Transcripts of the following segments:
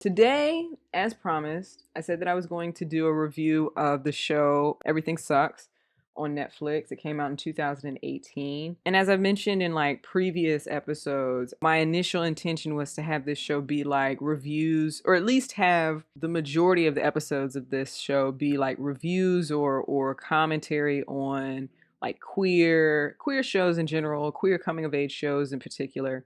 Today, as promised, I said that I was going to do a review of the show Everything Sucks on Netflix. It came out in 2018. And as I've mentioned in like previous episodes, my initial intention was to have this show be like reviews, or at least have the majority of the episodes of this show be like reviews or commentary on like queer shows in general, queer coming of age shows in particular.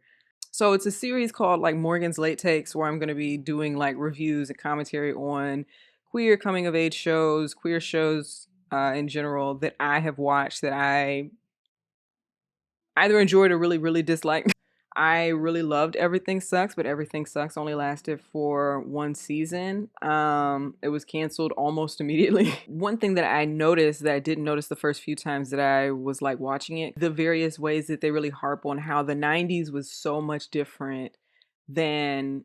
So it's a series called like Morgan's Late Takes, where I'm going to be doing like reviews and commentary on queer coming of age shows, queer shows in general that I have watched that I either enjoyed or really disliked. I really loved Everything Sucks, but Everything Sucks only lasted for one season. It was canceled almost immediately. One thing that I noticed that I didn't notice the first few times that I was like watching it, the various ways that they really harp on how the 90s was so much different than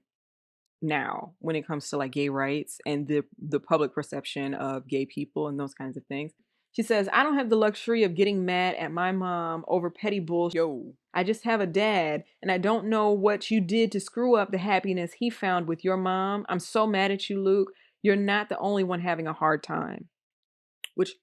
now when it comes to like gay rights and the public perception of gay people and those kinds of things. She says, I don't have the luxury of getting mad at my mom over petty bullshit. Yo, I just have a dad, and I don't know what you did to screw up the happiness he found with your mom. I'm so mad at you, Luke. You're not the only one having a hard time. Which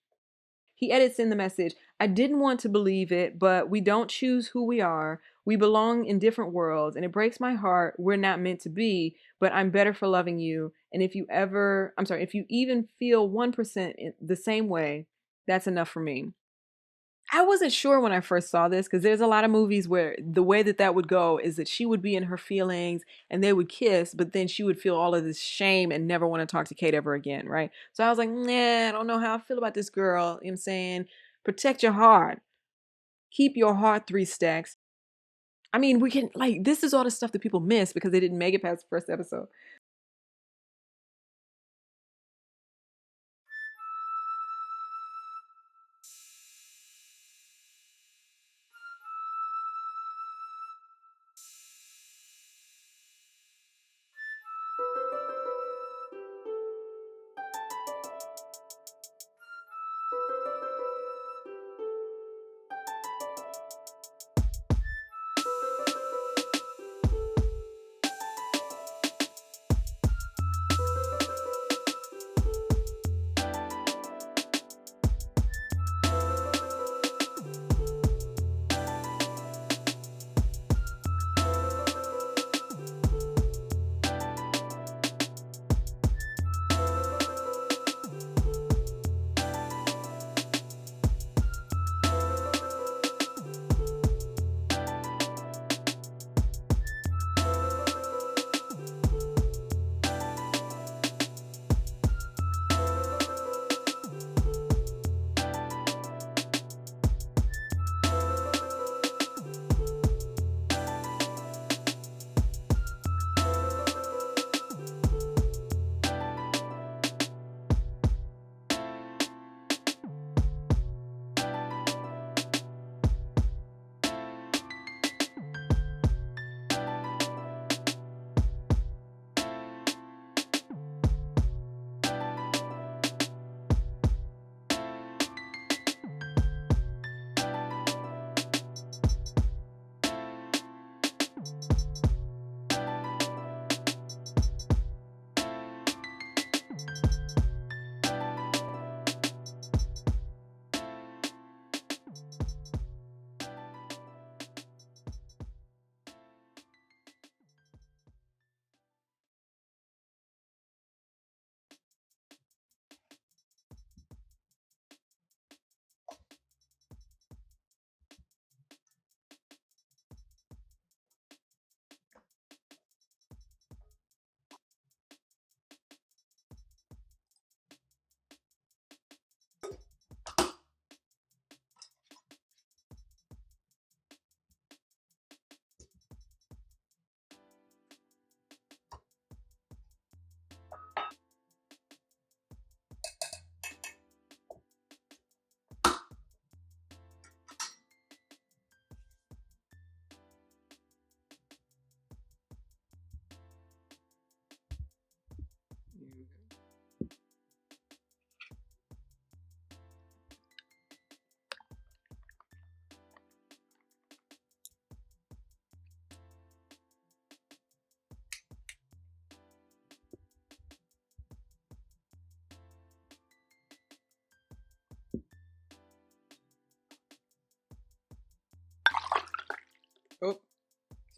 he edits in the message, I didn't want to believe it, but we don't choose who we are. We belong in different worlds, and it breaks my heart we're not meant to be, but I'm better for loving you. And if you even feel 1% the same way, that's enough for me. I wasn't sure when I first saw this because there's a lot of movies where the way that that would go is that she would be in her feelings and they would kiss, but then she would feel all of this shame and never want to talk to Kate ever again, right? So I was like, nah, I don't know how I feel about this girl. You know what I'm saying? Protect your heart. Keep your heart three stacks. I mean, we can, like, this is all the stuff that people miss because they didn't make it past the first episode.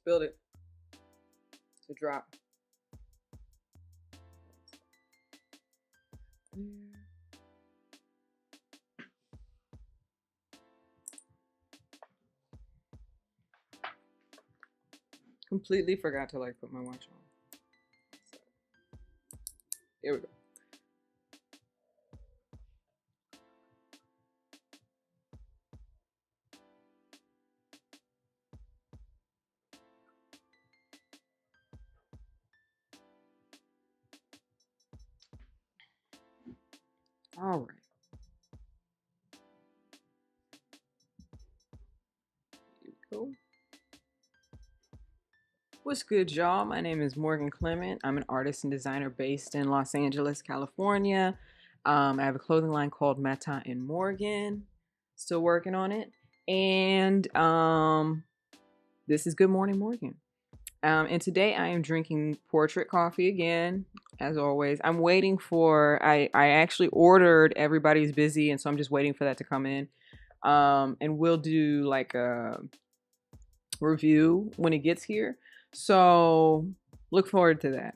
spilled it. It's a drop. Completely forgot to like put my watch on. So, here we go. All right. Here we go. What's good, y'all? My name is Morgan Clement. I'm an artist and designer based in Los Angeles, California. I have a clothing line called Matin in Morgan. Still working on it. And this is Good Morning Morgan. And today I am drinking portrait coffee again, as always. I'm waiting for, I actually ordered Everybody's Busy, and so I'm just waiting for that to come in. And we'll do like a review when it gets here. So look forward to that.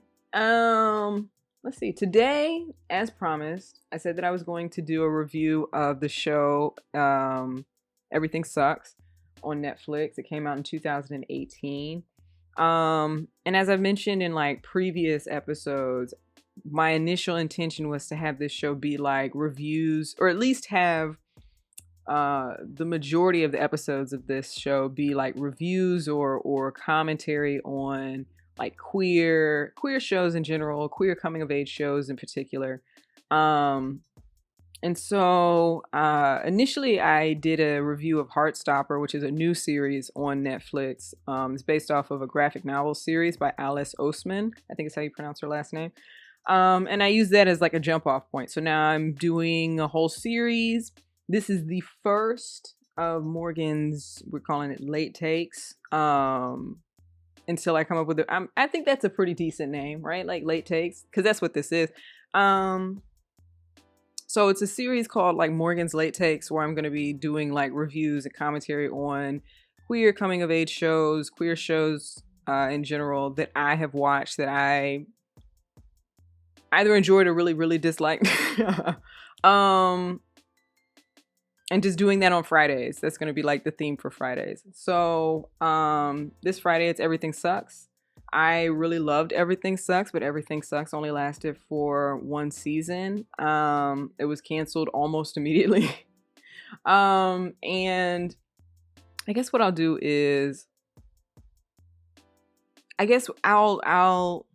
Let's see. Today, as promised, I said that I was going to do a review of the show Everything Sucks on Netflix. It came out in 2018. And as I've mentioned in like previous episodes, my initial intention was to have this show be like reviews, or at least have the majority of the episodes of this show be like reviews or commentary on like queer shows in general, queer coming of age shows in particular. And so initially I did a review of Heartstopper, which is a new series on Netflix. It's based off of a graphic novel series by Alice Oseman. I think it's how you pronounce her last name. And I used that as like a jump off point. So now I'm doing a whole series. This is the first of Morgan's, we're calling it late takes, until I come up with it. I think that's a pretty decent name, right? Like late takes, because that's what this is. So it's a series called like Morgan's Late Takes, where I'm going to be doing like reviews and commentary on queer coming of age shows, queer shows in general that I have watched that I either enjoyed or really, really disliked. And just doing that on Fridays. That's going to be like the theme for Fridays. So this Friday, it's Everything Sucks. I really loved Everything Sucks, but Everything Sucks only lasted for one season. It was canceled almost immediately. And I guess what I'll do is, I guess I'll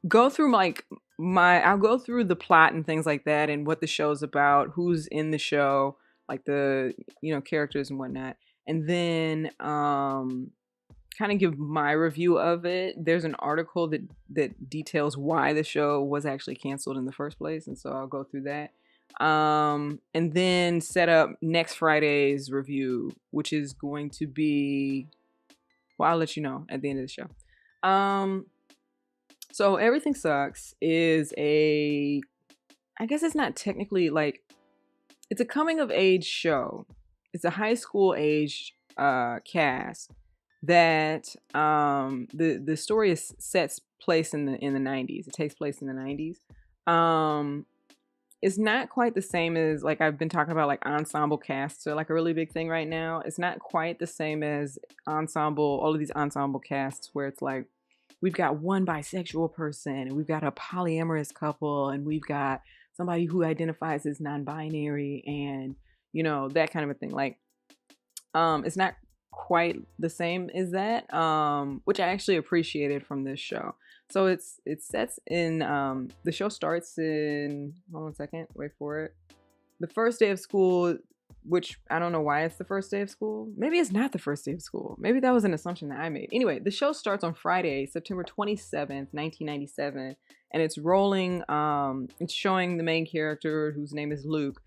go through like I'll go through the plot and things like that, and what the show's about, who's in the show, like the, characters and whatnot. And then kind of give my review of it. There's an article that details why the show was actually canceled in the first place, and so I'll go through that. And then set up next Friday's review, which is going to be, well, I'll let you know at the end of the show. So Everything Sucks is I guess it's not technically like, it's a coming of age show. It's a high school age cast that the story sets place in the 90s. It takes place in the 90s. It's not quite the same as, like, I've been talking about, like, ensemble casts are like a really big thing right now. It's not quite the same as all of these ensemble casts where it's like, we've got one bisexual person, and we've got a polyamorous couple, and we've got somebody who identifies as non-binary, and, that kind of a thing. Like, it's not quite the same as that, which I actually appreciated from this show. So it sets in, the show starts in, hold on a second, wait for it. The first day of school, which I don't know why it's the first day of school. Maybe it's not the first day of school. Maybe that was an assumption that I made. Anyway, the show starts on Friday, September 27th, 1997, and it's rolling, it's showing the main character, whose name is Luke,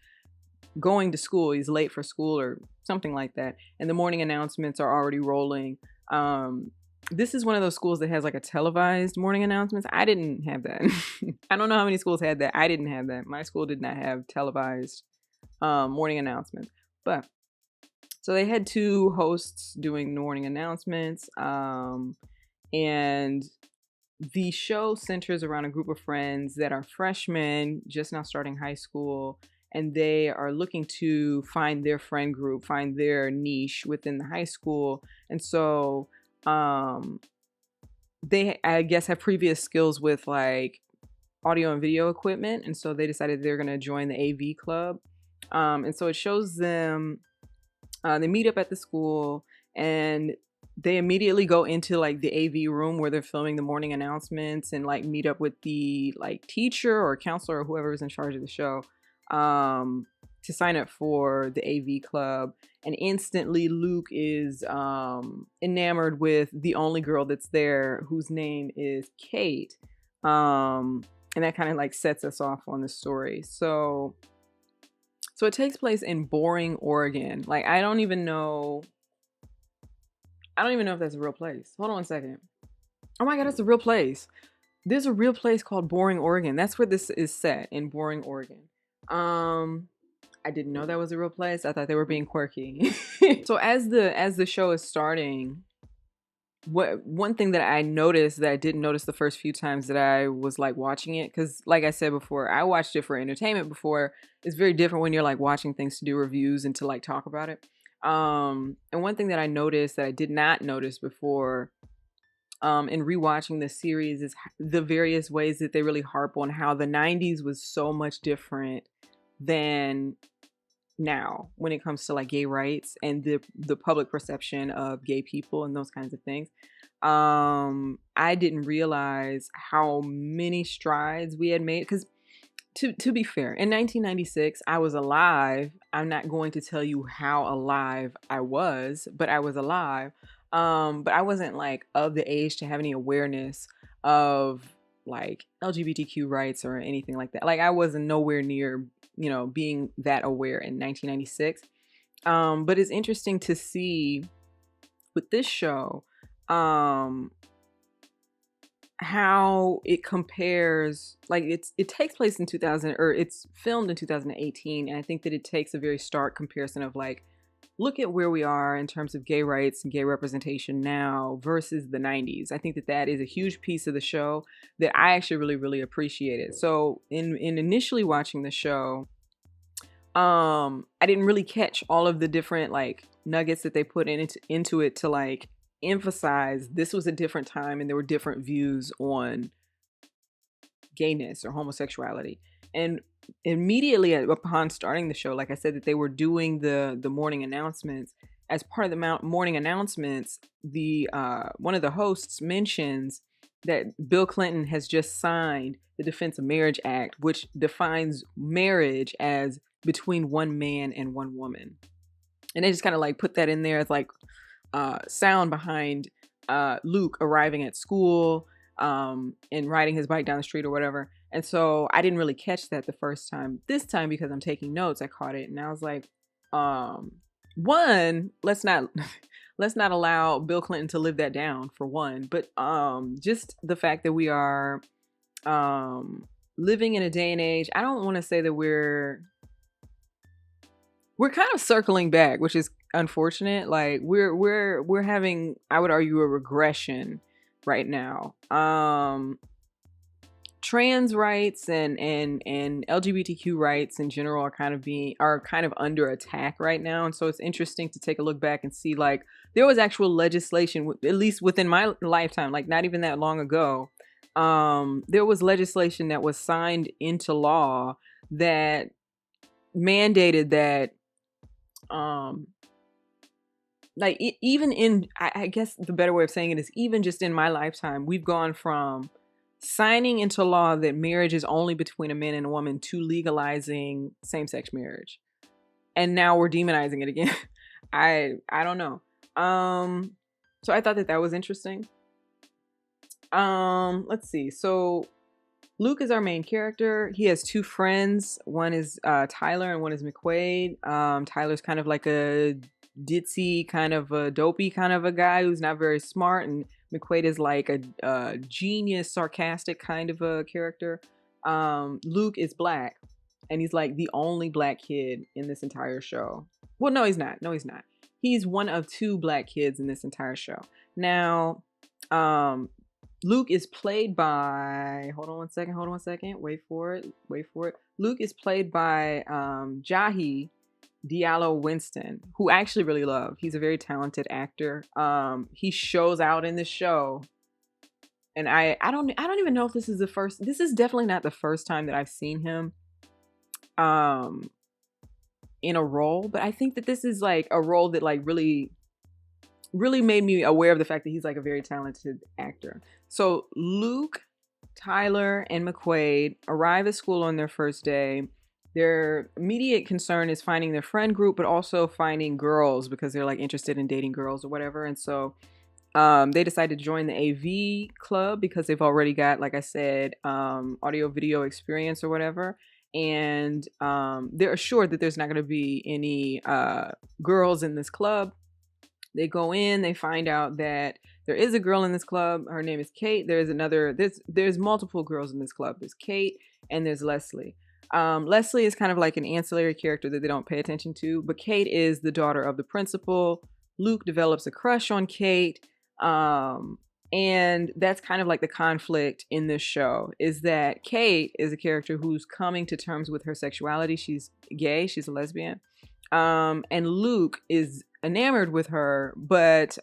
going to school. He's late for school or something like that, and the morning announcements are already rolling. This is one of those schools that has like a televised morning announcements. I didn't have that. I don't know how many schools had that. I didn't have that. My school did not have televised morning announcements. But So they had two hosts doing morning announcements, and the show centers around a group of friends that are freshmen, just now starting high school, and they are looking to find their friend group, find their niche within the high school. And so they, I guess, have previous skills with like audio and video equipment, and so they decided they're going to join the AV club. And so it shows them, they meet up at the school, and they immediately go into like the AV room where they're filming the morning announcements, and like meet up with the like teacher or counselor or whoever is in charge of the show, to sign up for the AV club. And instantly Luke is enamored with the only girl that's there, whose name is Kate. And that kind of like sets us off on the story. So it takes place in Boring, Oregon. Like, I don't even know if that's a real place. Hold on one second. Oh my God, that's a real place. There's a real place called Boring, Oregon. That's where this is set, in Boring, Oregon. I didn't know that was a real place. I thought they were being quirky. So as the show is starting, one thing that I noticed that I didn't notice the first few times that I was like watching it, because like I said before, I watched it for entertainment before. It's very different when you're like watching things to do reviews and to like talk about it. And one thing that I noticed that I did not notice before, in rewatching the series, is the various ways that they really harp on how the 90s was so much different than now when it comes to like gay rights and the public perception of gay people and those kinds of things. I didn't realize how many strides we had made, because to be fair, in 1996 I was alive. I'm not going to tell you how alive I was, but I was alive. But I wasn't like of the age to have any awareness of like LGBTQ rights or anything like that. Like, I wasn't nowhere near, being that aware in 1996. But it's interesting to see with this show, how it compares. Like, it takes place in 2000, or it's filmed in 2018, and I think that it takes a very stark comparison of like, look at where we are in terms of gay rights and gay representation now versus the 90s. I think that is a huge piece of the show that I actually really, really appreciated. So in initially watching the show, I didn't really catch all of the different like nuggets that they put into it to like emphasize this was a different time and there were different views on gayness or homosexuality. And immediately upon starting the show, like I said, that they were doing the morning announcements. As part of the morning announcements, the one of the hosts mentions that Bill Clinton has just signed the Defense of Marriage Act, which defines marriage as between one man and one woman. And they just kind of like put that in there as like sound behind Luke arriving at school, and riding his bike down the street or whatever. And so I didn't really catch that the first time. This time, because I'm taking notes, I caught it, and I was like, one, let's not allow Bill Clinton to live that down, for one. But just the fact that we are living in a day and age, I don't want to say that we're kind of circling back, which is unfortunate. Like, we're having, I would argue, a regression right now. Trans rights and LGBTQ rights in general are kind of under attack right now. And so it's interesting to take a look back and see, like, there was actual legislation, at least within my lifetime, like not even that long ago. There was legislation that was signed into law that mandated that, like, even in, I guess the better way of saying it is, even just in my lifetime, we've gone from signing into law that marriage is only between a man and a woman to legalizing same-sex marriage. And now we're demonizing it again. I don't know. So I thought that was interesting. Let's see. So Luke is our main character. He has two friends. One is Tyler and one is McQuaid. Tyler's kind of like a ditzy, kind of a dopey kind of a guy who's not very smart, and McQuaid is like a genius, sarcastic kind of a character. Luke is black, and he's like the only black kid in this entire show. Well, no, he's not. he's one of two black kids in this entire show. Now, Luke is played by, hold on one second, wait for it. Luke is played by Jahi Diallo Winston, who I actually really love. He's a very talented actor. He shows out in this show. And I don't even know if this is definitely not the first time that I've seen him in a role, but I think that this is like a role that like really made me aware of the fact that he's like a very talented actor. So Luke, Tyler, and McQuaid arrive at school on their first day. Their immediate concern is finding their friend group, but also finding girls because they're like interested in dating girls or whatever. And so they decide to join the AV club because they've already got, like I said, audio video experience or whatever. And they're assured that there's not going to be any girls in this club. They go in, they find out that there is a girl in this club. Her name is Kate. There's multiple girls in this club. There's Kate and there's Leslie. Leslie is kind of like an ancillary character that they don't pay attention to, but Kate is the daughter of the principal. Luke develops a crush on Kate. And that's kind of like the conflict in this show, is that Kate is a character who's coming to terms with her sexuality. She's gay, she's a lesbian. And Luke is enamored with her, but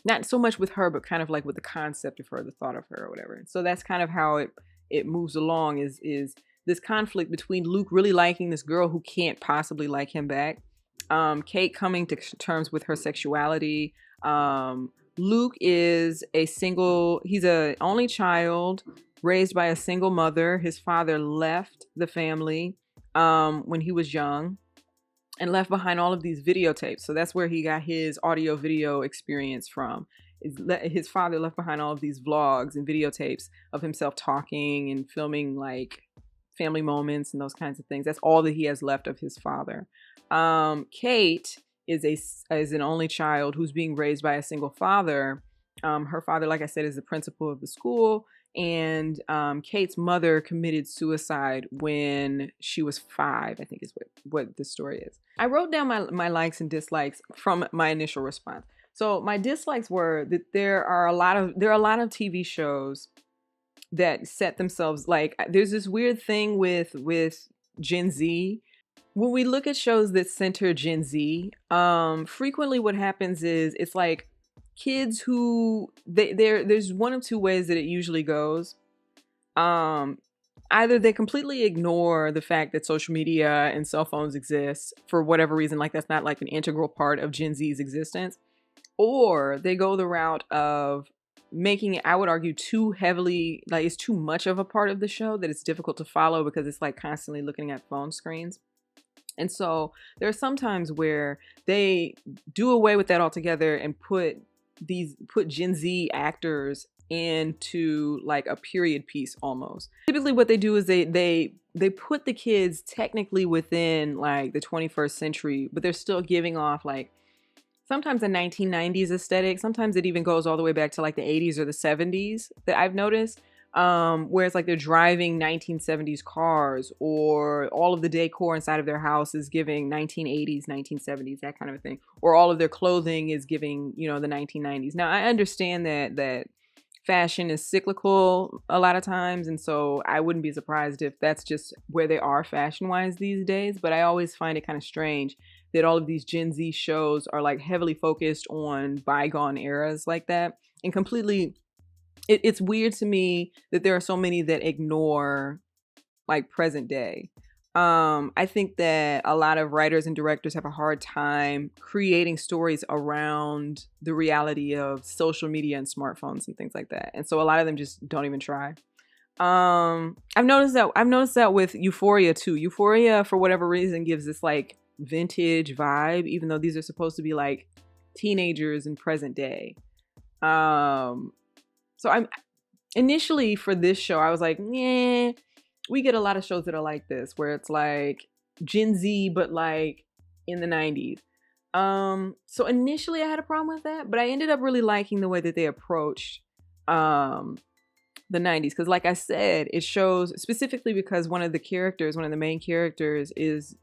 not so much with her, but kind of like with the concept of her, the thought of her or whatever. And so that's kind of how it moves along, is this conflict between Luke really liking this girl who can't possibly like him back. Kate coming to terms with her sexuality. Luke is he's an only child raised by a single mother. His father left the family when he was young and left behind all of these videotapes. So that's where he got his audio video experience from. His father left behind all of these vlogs and videotapes of himself talking and filming like family moments and those kinds of things. That's all that he has left of his father. Kate is an only child who's being raised by a single father. Her father, like I said, is the principal of the school, and Kate's mother committed suicide when she was 5, I think is what the story is. I wrote down my likes and dislikes from my initial response. So my dislikes were that there are a lot of TV shows that set themselves, like, there's this weird thing with Gen Z. When we look at shows that center Gen Z, frequently what happens is it's like kids who there's one of two ways that it usually goes. Either they completely ignore the fact that social media and cell phones exist for whatever reason, like that's not like an integral part of Gen Z's existence, or they go the route of making it, I would argue, too heavily, like it's too much of a part of the show that it's difficult to follow because it's like constantly looking at phone screens. And so there are some times where they do away with that altogether and put Gen Z actors into like a period piece almost. Typically what they do is they put the kids technically within like the 21st century, but they're still giving off like sometimes a 1990s aesthetic. Sometimes it even goes all the way back to like the 80s or the 70s that I've noticed. Whereas like they're driving 1970s cars, or all of the decor inside of their house is giving 1980s, 1970s, that kind of a thing. Or all of their clothing is giving, the 1990s. Now I understand that fashion is cyclical a lot of times, and so I wouldn't be surprised if that's just where they are fashion-wise these days. But I always find it kind of strange that all of these Gen Z shows are like heavily focused on bygone eras like that, and completely it's weird to me that there are so many that ignore like present day. I think that a lot of writers and directors have a hard time creating stories around the reality of social media and smartphones and things like that. And so a lot of them just don't even try. I've noticed that with Euphoria too. Euphoria, for whatever reason, gives this like vintage vibe, even though these are supposed to be like teenagers in present day. So I'm initially for this show, I was like, yeah, we get a lot of shows that are like this, where it's like Gen Z, but like in the 90s. So initially I had a problem with that, but I ended up really liking the way that they approached the 90s. Because like I said, it shows specifically because one of the main characters is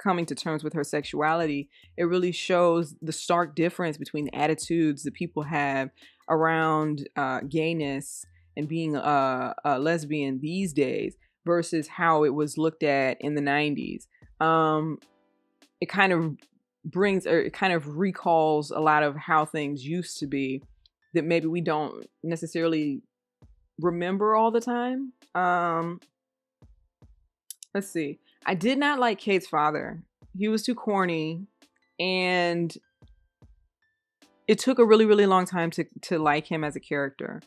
coming to terms with her sexuality, it really shows the stark difference between the attitudes that people have around gayness and being a lesbian these days versus how it was looked at in the 90s. It kind of it kind of recalls a lot of how things used to be that maybe we don't necessarily remember all the time. Let's see. I did not like Kate's father. He was too corny, and it took a really, really long time to like him as a character.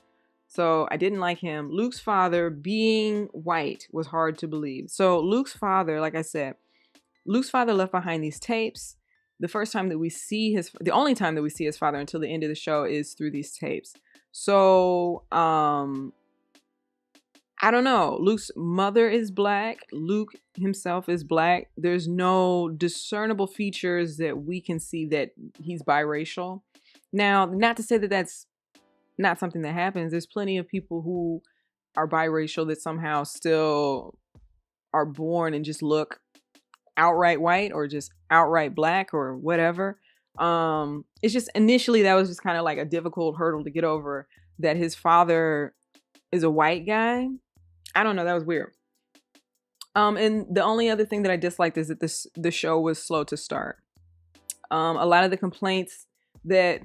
So I didn't like him. Luke's father being white was hard to believe. So Luke's father, like I said, Luke's father left behind these tapes. The only time that we see his father until the end of the show is through these tapes. So, I don't know. Luke's mother is black. Luke himself is black. There's no discernible features that we can see that he's biracial. Now, not to say that that's not something that happens. There's plenty of people who are biracial that somehow still are born and just look outright white or just outright black or whatever. It's just initially that was just kind of like a difficult hurdle to get over, that his father is a white guy. I don't know, that was weird. And the only other thing that I disliked is that the show was slow to start. A lot of the complaints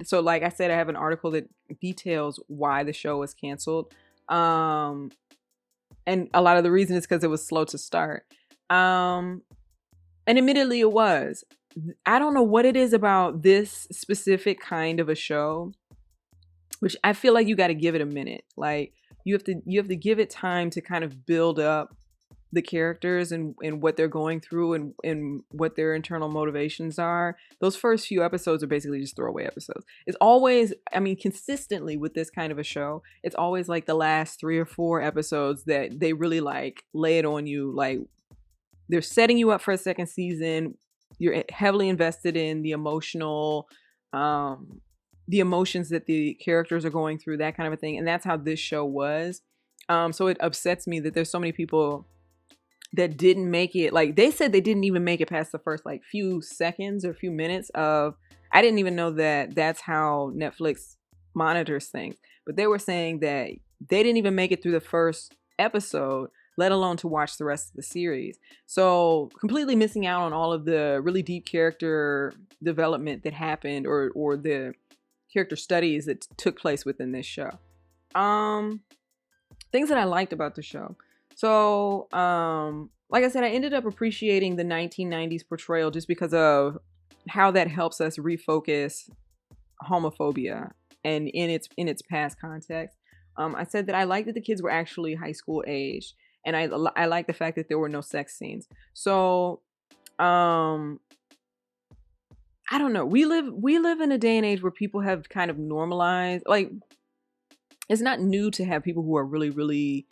so like I said, I have an article that details why the show was canceled. And a lot of the reason is because it was slow to start. And admittedly it was. I don't know what it is about this specific kind of a show, which I feel like you got to give it a minute. Like you have to give it time to kind of build up the characters and what they're going through and what their internal motivations are. Those first few episodes are basically just throwaway episodes. It's always, I mean, consistently with this kind of a show, it's always like the last 3 or 4 episodes that they really like lay it on you. Like they're setting you up for a second season. You're heavily invested in the emotional, the emotions that the characters are going through, that kind of a thing. And that's how this show was. So it upsets me that there's so many people that didn't make it. Like they said they didn't even make it past the first like few seconds or few minutes of, I didn't even know that that's how Netflix monitors things, but they were saying that they didn't even make it through the first episode, let alone to watch the rest of the series. So completely missing out on all of the really deep character development that happened or the character studies that took place within this show. Things that I liked about the show. So, like I said, I ended up appreciating the 1990s portrayal just because of how that helps us refocus homophobia and in its past context. I said that I liked that the kids were actually high school age, and I like the fact that there were no sex scenes. So, I don't know. We live in a day and age where people have kind of normalized, like, it's not new to have people who are really, really,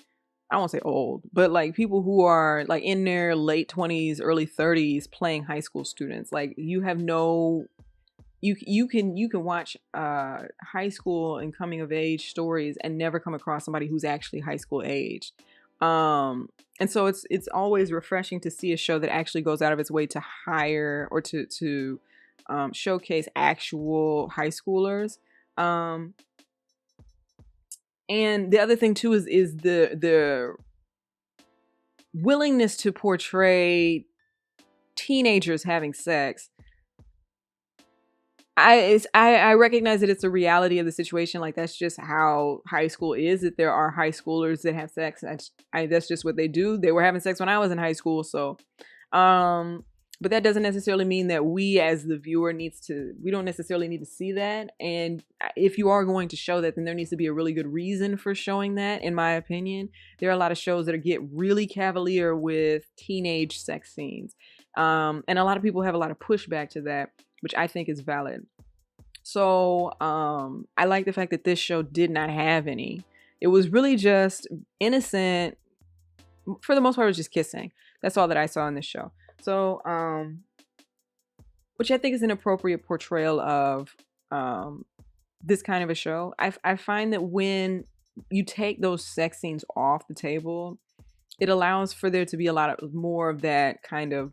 I won't say old, but like people who are like in their late 20s, early 30s playing high school students. Like you have no, you can watch high school and coming of age stories and never come across somebody who's actually high school age. And so it's always refreshing to see a show that actually goes out of its way to hire or to showcase actual high schoolers. And the other thing too is the willingness to portray teenagers having sex. I recognize that it's a reality of the situation. Like that's just how high school is. That there are high schoolers that have sex. That's just what they do. They were having sex when I was in high school. So, but that doesn't necessarily mean that we as the viewer we don't necessarily need to see that. And if you are going to show that, then there needs to be a really good reason for showing that, in my opinion. There are a lot of shows that get really cavalier with teenage sex scenes. And a lot of people have a lot of pushback to that, which I think is valid. So I like the fact that this show did not have any. It was really just innocent. For the most part, it was just kissing. That's all that I saw in this show. So, which I think is an appropriate portrayal of this kind of a show. I find that when you take those sex scenes off the table, it allows for there to be a lot more of that kind of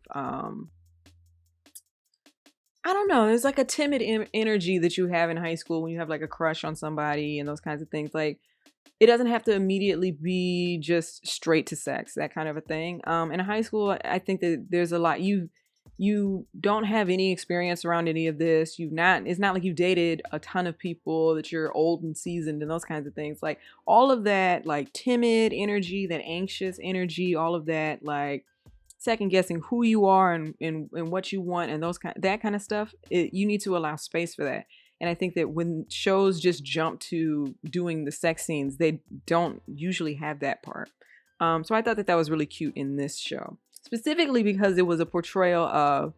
I don't know. There's like a timid energy that you have in high school when you have like a crush on somebody and those kinds of things. Like it doesn't have to immediately be just straight to sex, that kind of a thing. In high school, I think that there's a lot you don't have any experience around any of this. You've not It's not like you've dated a ton of people, that you're old and seasoned and those kinds of things. Like all of that like timid energy, that anxious energy, all of that like second guessing who you are and what you want and that kind of stuff, you need to allow space for that. And I think that when shows just jump to doing the sex scenes, they don't usually have that part. So I thought that that was really cute in this show, specifically because it was a portrayal of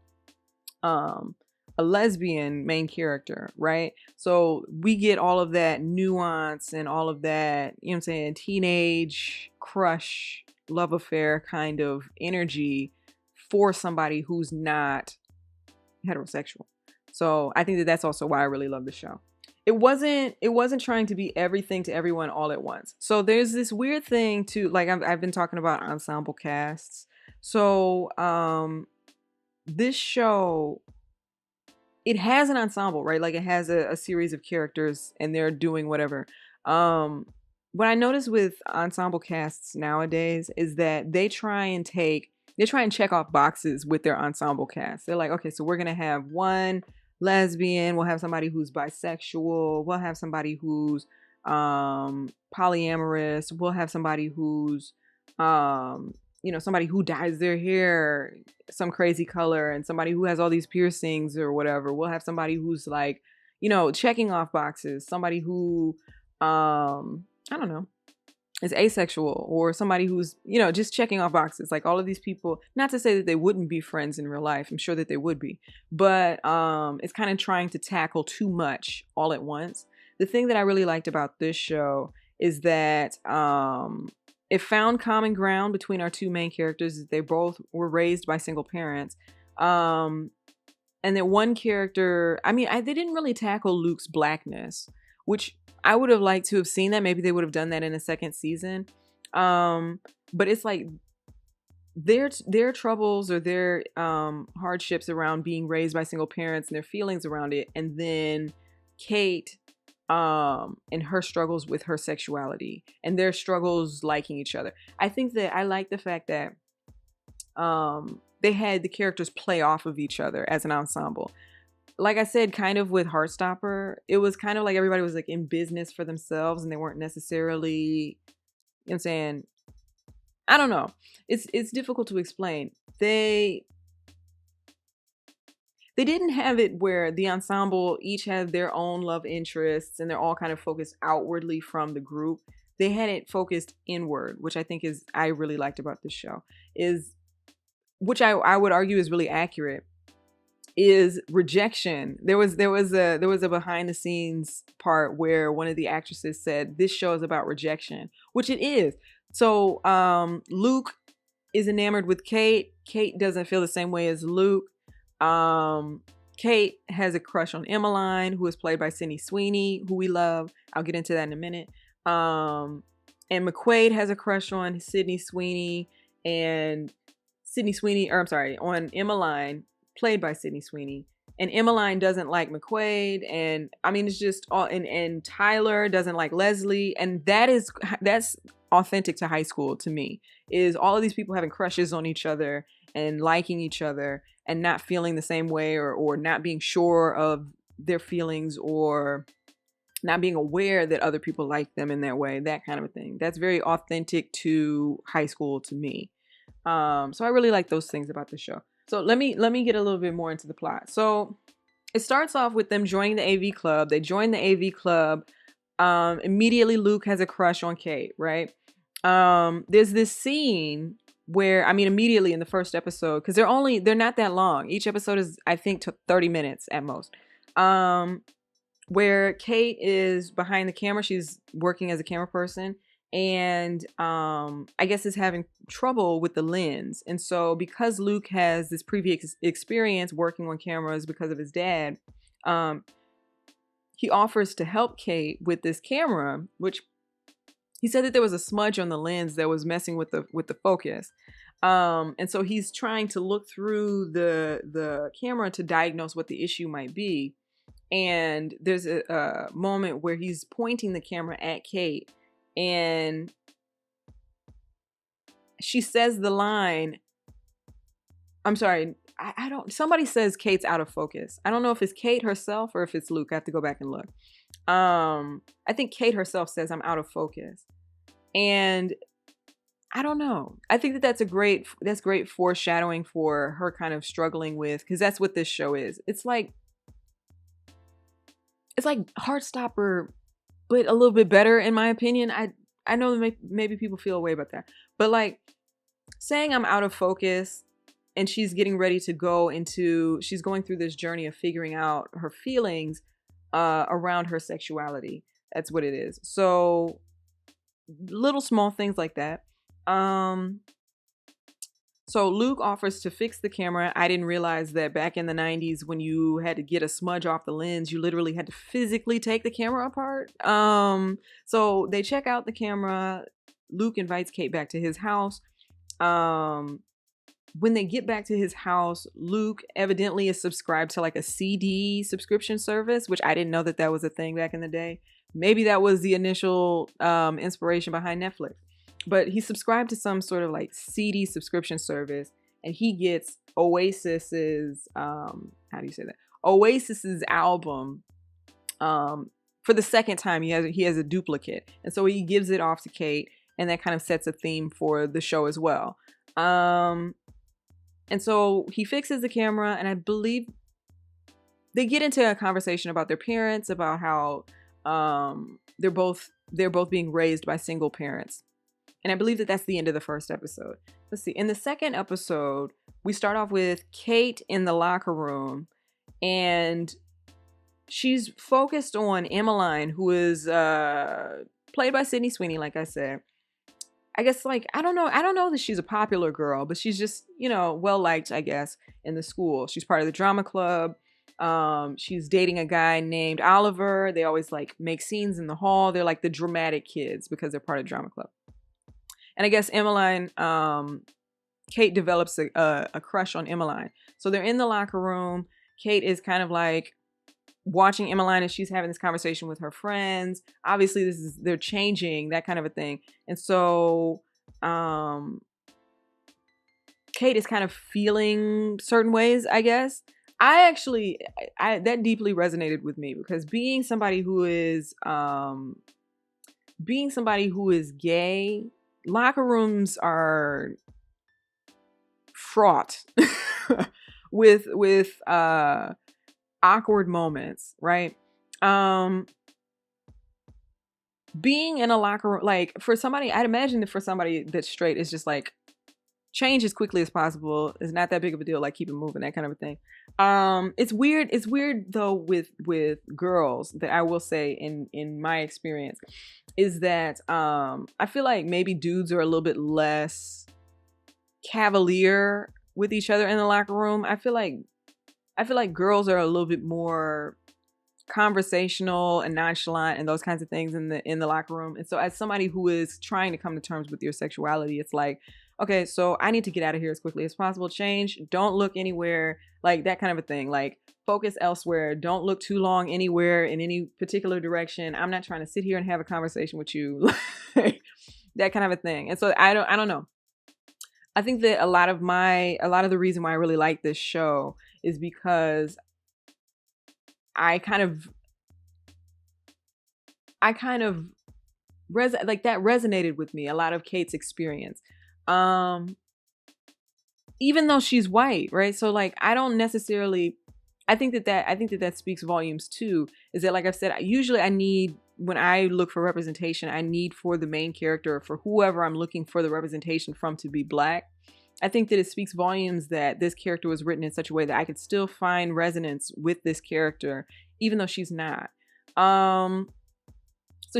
um, a lesbian main character, right? So we get all of that nuance and all of that, you know what I'm saying, teenage crush, love affair kind of energy for somebody who's not heterosexual. So I think that that's also why I really love the show. It wasn't trying to be everything to everyone all at once. So there's this weird thing to like I've been talking about ensemble casts. So this show, it has an ensemble, right? Like it has a series of characters and they're doing whatever. Um what I notice with ensemble casts nowadays is that they try and check off boxes with their ensemble cast. They're like, okay, so we're gonna have one lesbian, we'll have somebody who's bisexual, we'll have somebody who's polyamorous, we'll have somebody who's somebody who dyes their hair some crazy color, and somebody who has all these piercings or whatever. We'll have somebody who's like, checking off boxes, somebody who I don't know, is asexual, or somebody who's, just checking off boxes. Like all of these people, not to say that they wouldn't be friends in real life. I'm sure that they would be, but it's kind of trying to tackle too much all at once. The thing that I really liked about this show is that it found common ground between our two main characters. They both were raised by single parents. And that one character, they didn't really tackle Luke's blackness, which I would have liked to have seen that. Maybe they would have done that in a second season. But it's like their troubles or their hardships around being raised by single parents and their feelings around it. And then Kate and her struggles with her sexuality and their struggles liking each other. I think that I like the fact that they had the characters play off of each other as an ensemble. Like I said, kind of with Heartstopper, it was kind of like everybody was like in business for themselves and they weren't necessarily, you know what I'm saying? I don't know. It's difficult to explain. They didn't have it where the ensemble each had their own love interests and they're all kind of focused outwardly from the group. They had it focused inward, which I think I really liked about this show, which I would argue is really accurate, is rejection. There was a behind the scenes part where one of the actresses said this show is about rejection, which it is. So Luke is enamored with Kate. Kate doesn't feel the same way as Luke. Kate has a crush on Emmeline, who is played by Sydney Sweeney, who we love. I'll get into that in a minute. And McQuaid has a crush on Sydney Sweeney, on Emmeline, played by Sydney Sweeney. And Emmeline doesn't like McQuaid, and it's just all. And Tyler doesn't like Leslie, and that's authentic to high school to me. Is all of these people having crushes on each other and liking each other and not feeling the same way, or not being sure of their feelings, or not being aware that other people like them in that way. That kind of a thing. That's very authentic to high school to me. So I really like those things about the show. So let me get a little bit more into the plot. So it starts off with them joining the AV club. They join the AV club. Immediately Luke has a crush on Kate, right? There's this scene where, immediately in the first episode, because they're not that long. Each episode is, I think, to 30 minutes at most. Where Kate is behind the camera. She's working as a camera person. And I guess is having trouble with the lens. And so because Luke has this previous experience working on cameras because of his dad, he offers to help Kate with this camera, which he said that there was a smudge on the lens that was messing with the focus. And so he's trying to look through the camera to diagnose what the issue might be. And there's a moment where he's pointing the camera at Kate, and she says the line, I'm sorry, I don't, somebody says Kate's out of focus. I don't know if it's Kate herself or if it's Luke. I have to go back and look. I think Kate herself says, I'm out of focus. And I don't know. I think that's great foreshadowing for her kind of struggling with, because that's what this show is. It's like Heartstopper, but a little bit better in my opinion. I know that maybe people feel a way about that, but like saying I'm out of focus, and she's getting ready to she's going through this journey of figuring out her feelings around her sexuality. That's what it is. So little small things like that. So Luke offers to fix the camera. I didn't realize that back in the 90s, when you had to get a smudge off the lens, you literally had to physically take the camera apart. So they check out the camera. Luke invites Kate back to his house. When they get back to his house, Luke evidently is subscribed to like a CD subscription service, which I didn't know that was a thing back in the day. Maybe that was the initial inspiration behind Netflix. But he subscribed to some sort of like CD subscription service, and he gets Oasis's Oasis's album for the second time. He has a duplicate, and so he gives it off to Kate, and that kind of sets a theme for the show as well. And so he fixes the camera, and I believe they get into a conversation about their parents, about how they're both being raised by single parents. And I believe that that's the end of the first episode. Let's see. In the second episode, we start off with Kate in the locker room, and she's focused on Emmeline, who is played by Sydney Sweeney, like I said. I guess, like, I don't know that she's a popular girl, but she's just, well liked, I guess, in the school. She's part of the drama club. She's dating a guy named Oliver. They always like make scenes in the hall. They're like the dramatic kids because they're part of drama club. And I guess Emmeline, Kate develops a crush on Emmeline. So they're in the locker room. Kate is kind of like watching Emmeline as she's having this conversation with her friends. Obviously, they're changing, that kind of a thing. And so Kate is kind of feeling certain ways, I guess. That deeply resonated with me, because being somebody who is gay, locker rooms are fraught with awkward moments, right? Being in a locker room, like, for somebody, I'd imagine that for somebody that's straight, it's just like change as quickly as possible. It's not that big of a deal, like keep it moving, that kind of a thing. It's weird though with girls, that I will say in my experience is that I feel like maybe dudes are a little bit less cavalier with each other in the locker room. I feel like girls are a little bit more conversational and nonchalant and those kinds of things in the locker room. And so as somebody who is trying to come to terms with your sexuality, it's like, okay, so I need to get out of here as quickly as possible. Change, don't look anywhere, like that kind of a thing. Like, focus elsewhere. Don't look too long anywhere in any particular direction. I'm not trying to sit here and have a conversation with you. That kind of a thing. And so I don't know. I think that a lot of the reason why I really like this show is because I kind of that resonated with me, a lot of Kate's experience. Even though she's white, right? So like, I think that speaks volumes too, is that, like I've said, usually when I look for representation, I need for the main character, for whoever I'm looking for the representation from, to be Black. I think that it speaks volumes that this character was written in such a way that I could still find resonance with this character, even though she's not. So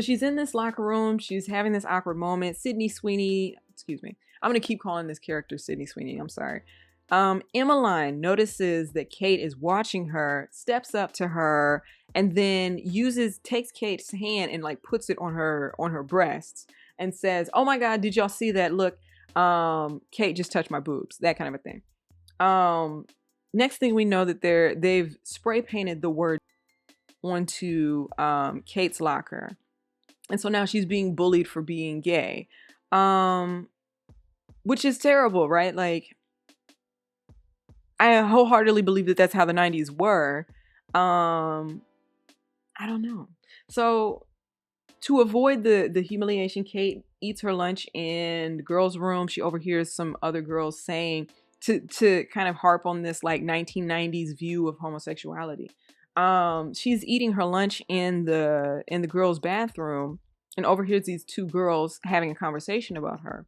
she's in this locker room. She's having this awkward moment. Sydney Sweeney, excuse me. I'm going to keep calling this character Sydney Sweeney. I'm sorry. Emmeline notices that Kate is watching her, steps up to her, and then takes Kate's hand and like puts it on her breasts and says, "Oh my God, did y'all see that? Look, Kate just touched my boobs, that kind of a thing. Next thing we know that they've spray painted the word onto Kate's locker. And so now she's being bullied for being gay. Which is terrible, right? Like, I wholeheartedly believe that that's how the 90s were. I don't know. So to avoid the humiliation, Kate eats her lunch in the girls' room. She overhears some other girls saying to kind of harp on this like 1990s view of homosexuality. She's eating her lunch in the girls' bathroom and overhears these two girls having a conversation about her.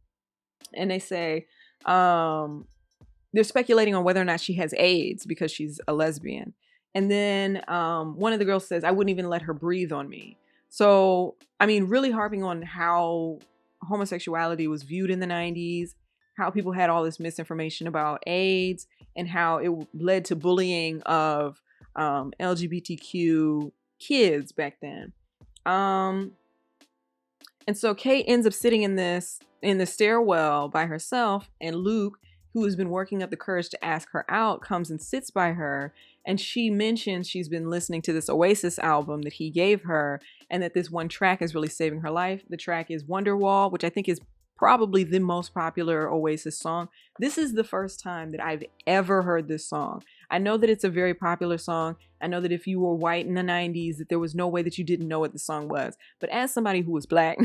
And they say, they're speculating on whether or not she has AIDS because she's a lesbian. And then one of the girls says, I wouldn't even let her breathe on me. So, I mean, really harping on how homosexuality was viewed in the 90s, how people had all this misinformation about AIDS, and how it led to bullying of LGBTQ kids back then. And so Kate ends up sitting in the stairwell by herself, and Luke, who has been working up the courage to ask her out, comes and sits by her. And she mentions she's been listening to this Oasis album that he gave her, and that this one track is really saving her life. The track is Wonderwall, which I think is probably the most popular Oasis song. This is the first time that I've ever heard this song. I know that it's a very popular song. I know that if you were white in the 90s, that there was no way that you didn't know what the song was. But as somebody who was black,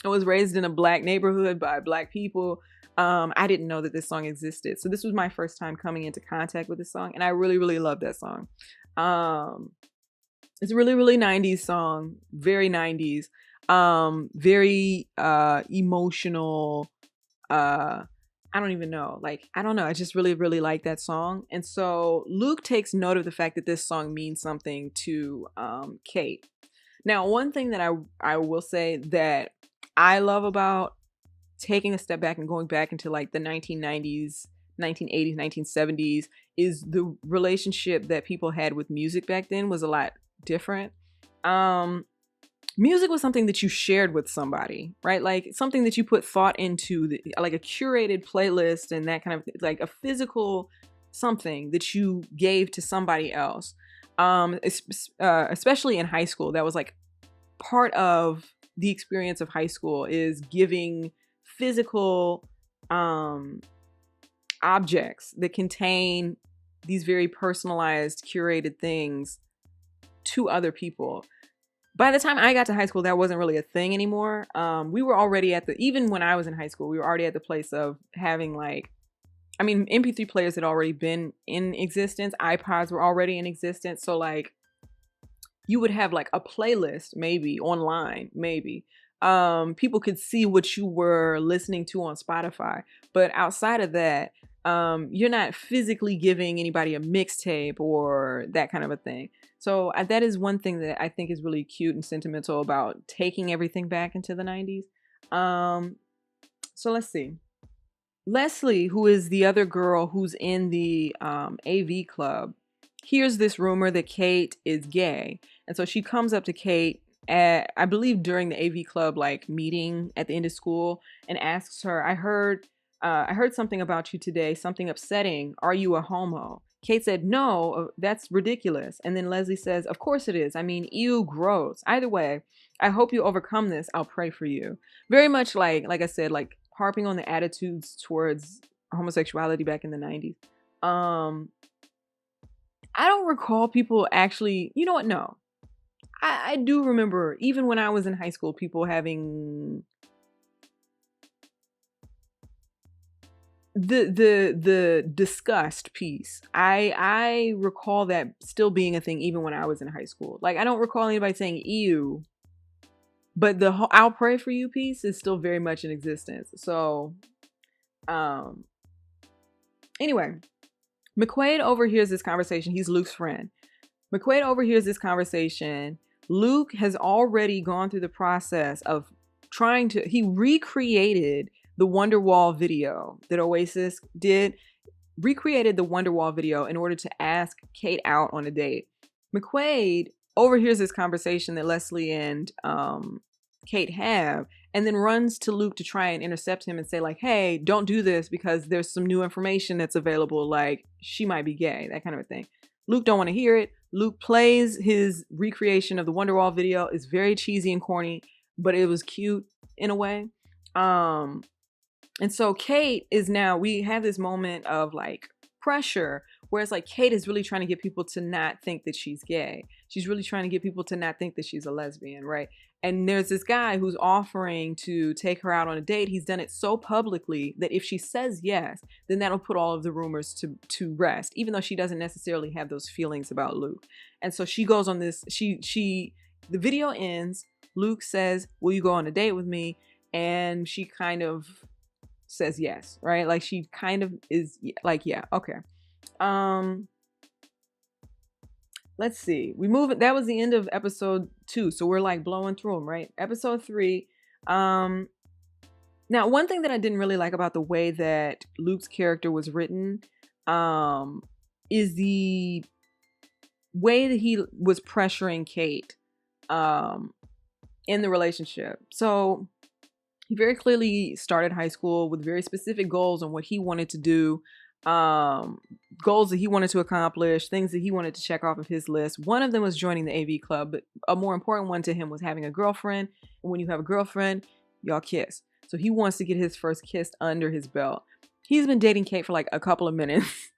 I was raised in a black neighborhood by black people, I didn't know that this song existed. So this was my first time coming into contact with this song, and I really, really love that song. It's a really, really 90s song, very 90s, very emotional. I don't even know. Like, I don't know. I just really, really like that song. And so Luke takes note of the fact that this song means something to Kate. Now, one thing that I will say that I love about taking a step back and going back into like the 1990s, 1980s, 1970s is the relationship that people had with music back then was a lot different. Music was something that you shared with somebody, right? Like something that you put thought into, like a curated playlist and that kind of like a physical something that you gave to somebody else. Especially in high school, that was like part of the experience of high school is giving physical objects that contain these very personalized, curated things to other people. By the time I got to high school, that wasn't really a thing anymore. We were already even when I was in high school, we were already at the place of having MP3 players had already been in existence. iPods were already in existence. So like you would have like a playlist maybe online, maybe. People could see what you were listening to on Spotify. But outside of that, you're not physically giving anybody a mixtape or that kind of a thing. So that is one thing that I think is really cute and sentimental about taking everything back into the 90s. So let's see. Leslie, who is the other girl who's in the AV club, hears this rumor that Kate is gay. And so she comes up to Kate I believe during the AV club like meeting at the end of school and asks her, I heard something about you today, something upsetting. Are you a homo? Kate said, no, that's ridiculous. And then Leslie says, of course it is. I mean, ew, gross. Either way, I hope you overcome this. I'll pray for you. Very much like I said, like harping on the attitudes towards homosexuality back in the 90s. I don't recall people actually, you know what? No. I do remember, even when I was in high school, people having the disgust piece. I recall that still being a thing even when I was in high school. Like I don't recall anybody saying ew, but the whole I'll pray for you piece is still very much in existence. So anyway, McQuaid overhears this conversation. He's Luke's friend. McQuaid overhears this conversation. Luke has already gone through the process of he recreated the Wonderwall video that Oasis did, recreated the Wonderwall video in order to ask Kate out on a date. McQuaid overhears this conversation that Leslie and Kate have and then runs to Luke to try and intercept him and say like, hey, don't do this because there's some new information that's available, like she might be gay, that kind of a thing. Luke don't want to hear it. Luke plays his recreation of the Wonderwall video. It's very cheesy and corny, but it was cute in a way. And so Kate is now, we have this moment of like pressure where it's like Kate is really trying to get people to not think that she's gay. She's really trying to get people to not think that she's a lesbian, right? And there's this guy who's offering to take her out on a date. He's done it so publicly that if she says yes, then that'll put all of the rumors to rest, even though she doesn't necessarily have those feelings about Luke. And so she goes on this, the video ends. Luke says, will you go on a date with me? And she kind of says yes, right? Like she kind of is like, yeah, okay. Let's see. We move it. That was the end of episode 2. So we're like blowing through them, right? Episode 3. Now, one thing that I didn't really like about the way that Luke's character was written, is the way that he was pressuring Kate, in the relationship. So he very clearly started high school with very specific goals on what he wanted to do, goals that he wanted to accomplish, things that he wanted to check off of his list. One of them was joining the AV club, but a more important one to him was having a girlfriend. And when you have a girlfriend, y'all kiss. So he wants to get his first kiss under his belt. He's been dating Kate for like a couple of minutes.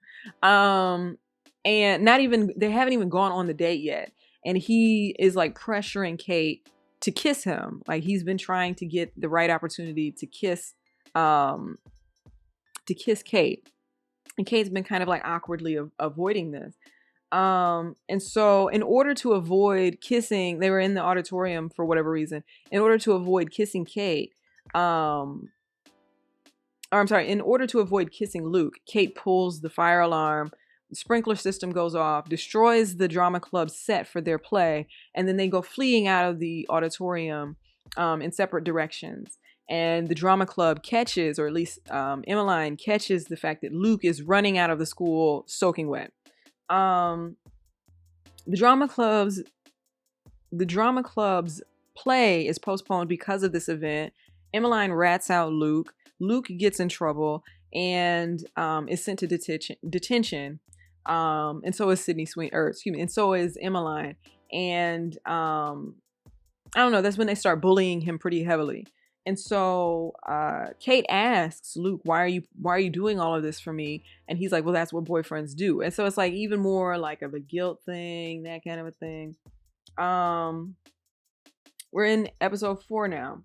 And they haven't even gone on the date yet. And he is like pressuring Kate to kiss him. Like he's been trying to get the right opportunity to kiss Kate. And Kate's been kind of like awkwardly avoiding this. And so in order to avoid kissing, they were in the auditorium for whatever reason. In order to avoid kissing Kate, in order to avoid kissing Luke, Kate pulls the fire alarm, the sprinkler system goes off, destroys the drama club set for their play, and then they go fleeing out of the auditorium in separate directions. And the drama club catches, or at least Emmeline catches the fact that Luke is running out of the school soaking wet. The drama club's play is postponed because of this event. Emmeline rats out Luke. Luke gets in trouble and is sent to detention. And so is and so is Emmeline. And I don't know, that's when they start bullying him pretty heavily. And so Kate asks Luke, why are you doing all of this for me? And he's like, well, that's what boyfriends do. And so it's like even more like of a guilt thing, that kind of a thing. We're in episode 4 now.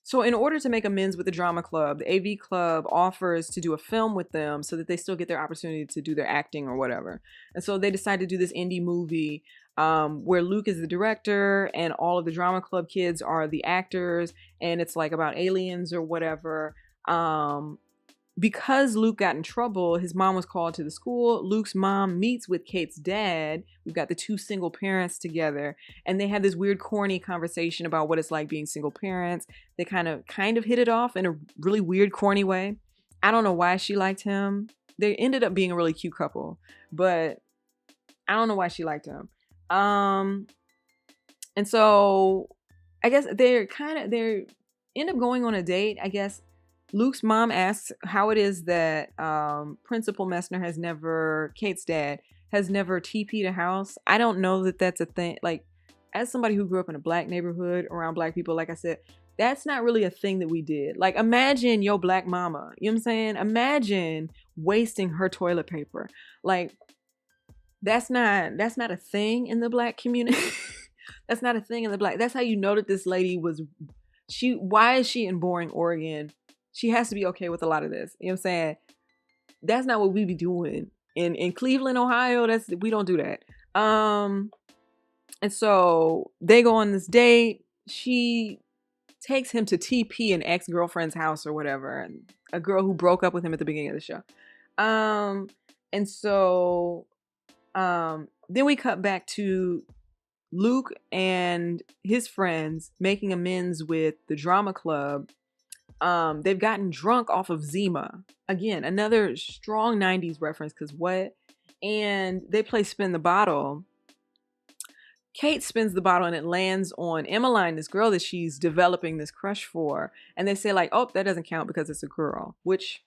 So in order to make amends with the drama club, the AV club offers to do a film with them so that they still get their opportunity to do their acting or whatever. And so they decide to do this indie movie where Luke is the director and all of the drama club kids are the actors, and it's like about aliens or whatever. Because Luke got in trouble, his mom was called to the school. Luke's mom meets with Kate's dad. We've got the two single parents together, and they have this weird corny conversation about what it's like being single parents. They kind of hit it off in a really weird corny way. I don't know why she liked him. They ended up being a really cute couple, but I don't know why she liked him. And so I guess they end up going on a date, I guess. Luke's mom asks how it is that Principal Messner Kate's dad, has never TP'd a house. I don't know that that's a thing. Like, as somebody who grew up in a black neighborhood around black people, like I said, that's not really a thing that we did. Like, imagine your black mama, you know what I'm saying? Imagine wasting her toilet paper. Like, that's not a thing in the black community. That's not a thing in the black. That's how you know that this lady why is she in Boring, Oregon? She has to be okay with a lot of this. You know what I'm saying? That's not what we be doing in Cleveland, Ohio. We don't do that. And so they go on this date. She takes him to TP an ex-girlfriend's house or whatever, and a girl who broke up with him at the beginning of the show. And so then we cut back to Luke and his friends making amends with the drama club. They've gotten drunk off of Zima. Again, another strong 90s reference, because what? And they play Spin the Bottle. Kate spins the bottle and it lands on Emmeline, this girl that she's developing this crush for. And they say like, oh, that doesn't count because it's a girl, which,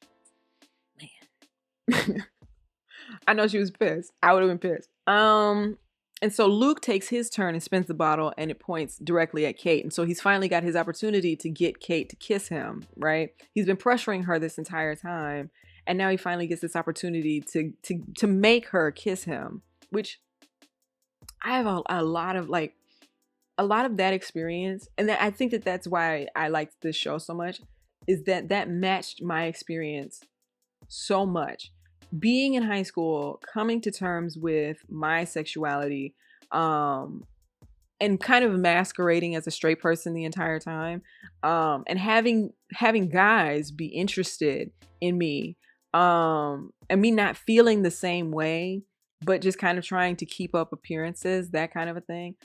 man, I know she was pissed. I would have been pissed. And so Luke takes his turn and spins the bottle and it points directly at Kate. And so he's finally got his opportunity to get Kate to kiss him, right? He's been pressuring her this entire time. And now he finally gets this opportunity to make her kiss him, which I have a lot of that experience. And I think that that's why I liked this show so much, is that matched my experience so much. Being in high school, coming to terms with my sexuality, and kind of masquerading as a straight person the entire time, and having guys be interested in me, and me not feeling the same way, but just kind of trying to keep up appearances, that kind of a thing.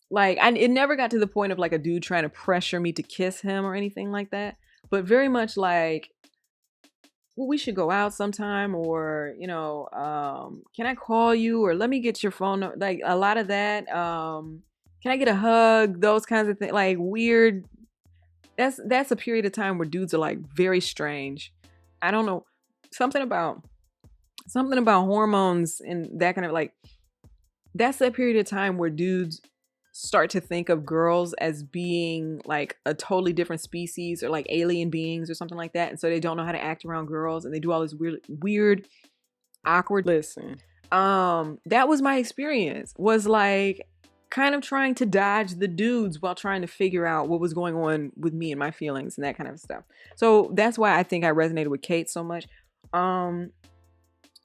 It never got to the point of like a dude trying to pressure me to kiss him or anything like that, but very much like, well, we should go out sometime, or, can I call you, or let me get your phone, like a lot of that. Can I get a hug? Those kinds of things, like weird. That's a period of time where dudes are like very strange. I don't know, something about hormones and that kind of like, that's that period of time where dudes start to think of girls as being like a totally different species or like alien beings or something like that. And so they don't know how to act around girls and they do all this weird, awkward. Listen, that was my experience, was like kind of trying to dodge the dudes while trying to figure out what was going on with me and my feelings and that kind of stuff. So that's why I think I resonated with Kate so much.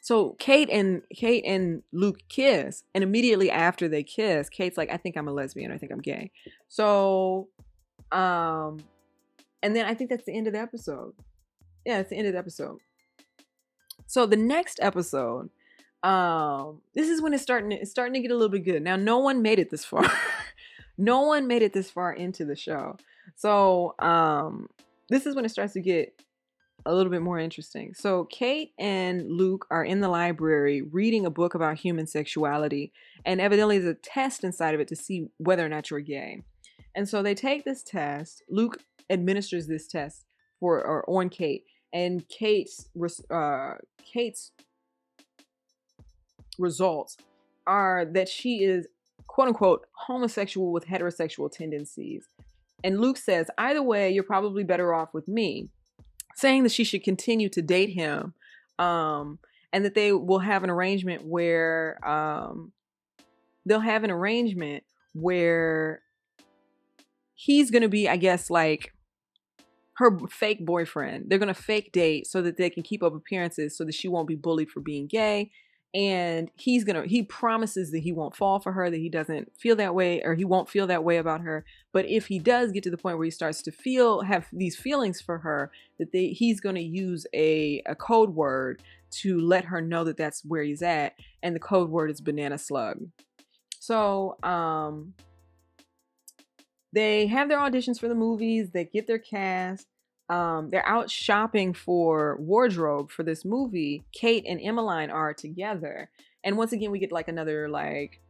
So Kate and Luke kiss, and immediately after they kiss, Kate's like, I think I'm a lesbian. I think I'm gay. So, and then I think that's the end of the episode. Yeah, it's the end of the episode. So the next episode, this is when it's starting to get a little bit good. Now, no one made it this far. No one made it this far into the show. So, this is when it starts to get a little bit more interesting. So Kate and Luke are in the library reading a book about human sexuality, and evidently there's a test inside of it to see whether or not you're gay. And so they take this test. Luke administers this test on Kate, and Kate's results are that she is quote unquote homosexual with heterosexual tendencies. And Luke says, either way, you're probably better off with me, saying that she should continue to date him, and that they will have an arrangement where he's going to be, I guess, like her fake boyfriend. They're going to fake date so that they can keep up appearances so that she won't be bullied for being gay. And he promises that he won't fall for her, that he doesn't feel that way, or he won't feel that way about her. But if he does get to the point where he starts to have these feelings for her, that he's going to use a code word to let her know that that's where he's at. And the code word is banana slug. So, they have their auditions for the movies. They get their cast. They're out shopping for wardrobe for this movie. Kate and Emmeline are together. And once again, we get like another like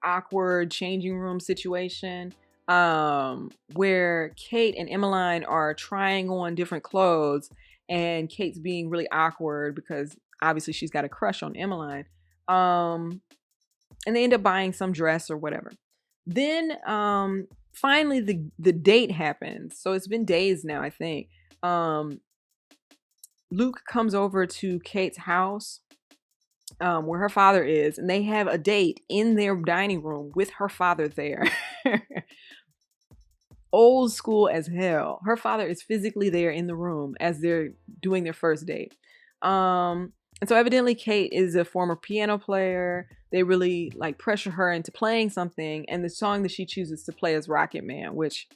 awkward changing room situation, where Kate and Emmeline are trying on different clothes, and Kate's being really awkward because obviously she's got a crush on Emmeline. And they end up buying some dress or whatever. Then, finally the date happens. So it's been days now, I think. Luke comes over to Kate's house, where her father is, and they have a date in their dining room with her father there. Old school as hell. Her father is physically there in the room as they're doing their first date. And so evidently Kate is a former piano player. They really like pressure her into playing something. And the song that she chooses to play is Rocket Man, which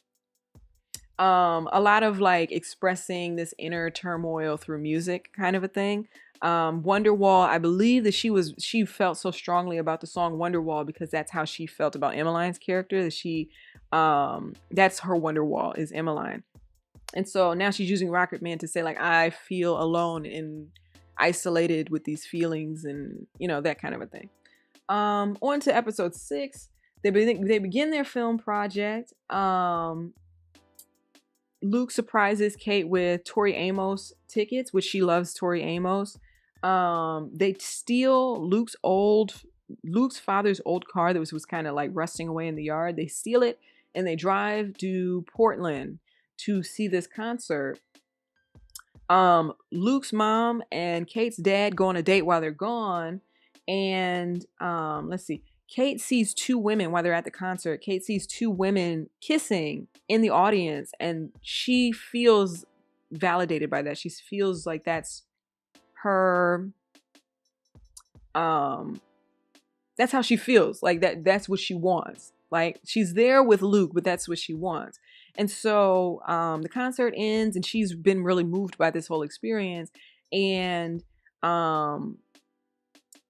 a lot of like expressing this inner turmoil through music kind of a thing. Wonderwall, I believe that she felt so strongly about the song Wonderwall because that's how she felt about Emmeline's character, that that's her Wonderwall is Emmeline. And so now she's using Rocket Man to say like, I feel alone and isolated with these feelings and, that kind of a thing. On to episode 6. They begin their film project. Luke surprises Kate with Tori Amos tickets, which she loves Tori Amos. They steal Luke's father's old car that was kind of like rusting away in the yard. They steal it and they drive to Portland to see this concert. Luke's mom and Kate's dad go on a date while they're gone. And let's see. Kate sees two women while they're at the concert. Kate sees two women kissing in the audience, and she feels validated by that. She feels like that's her, that's how she feels. Like that's what she wants. Like, she's there with Luke, but that's what she wants. And so the concert ends, and she's been really moved by this whole experience. And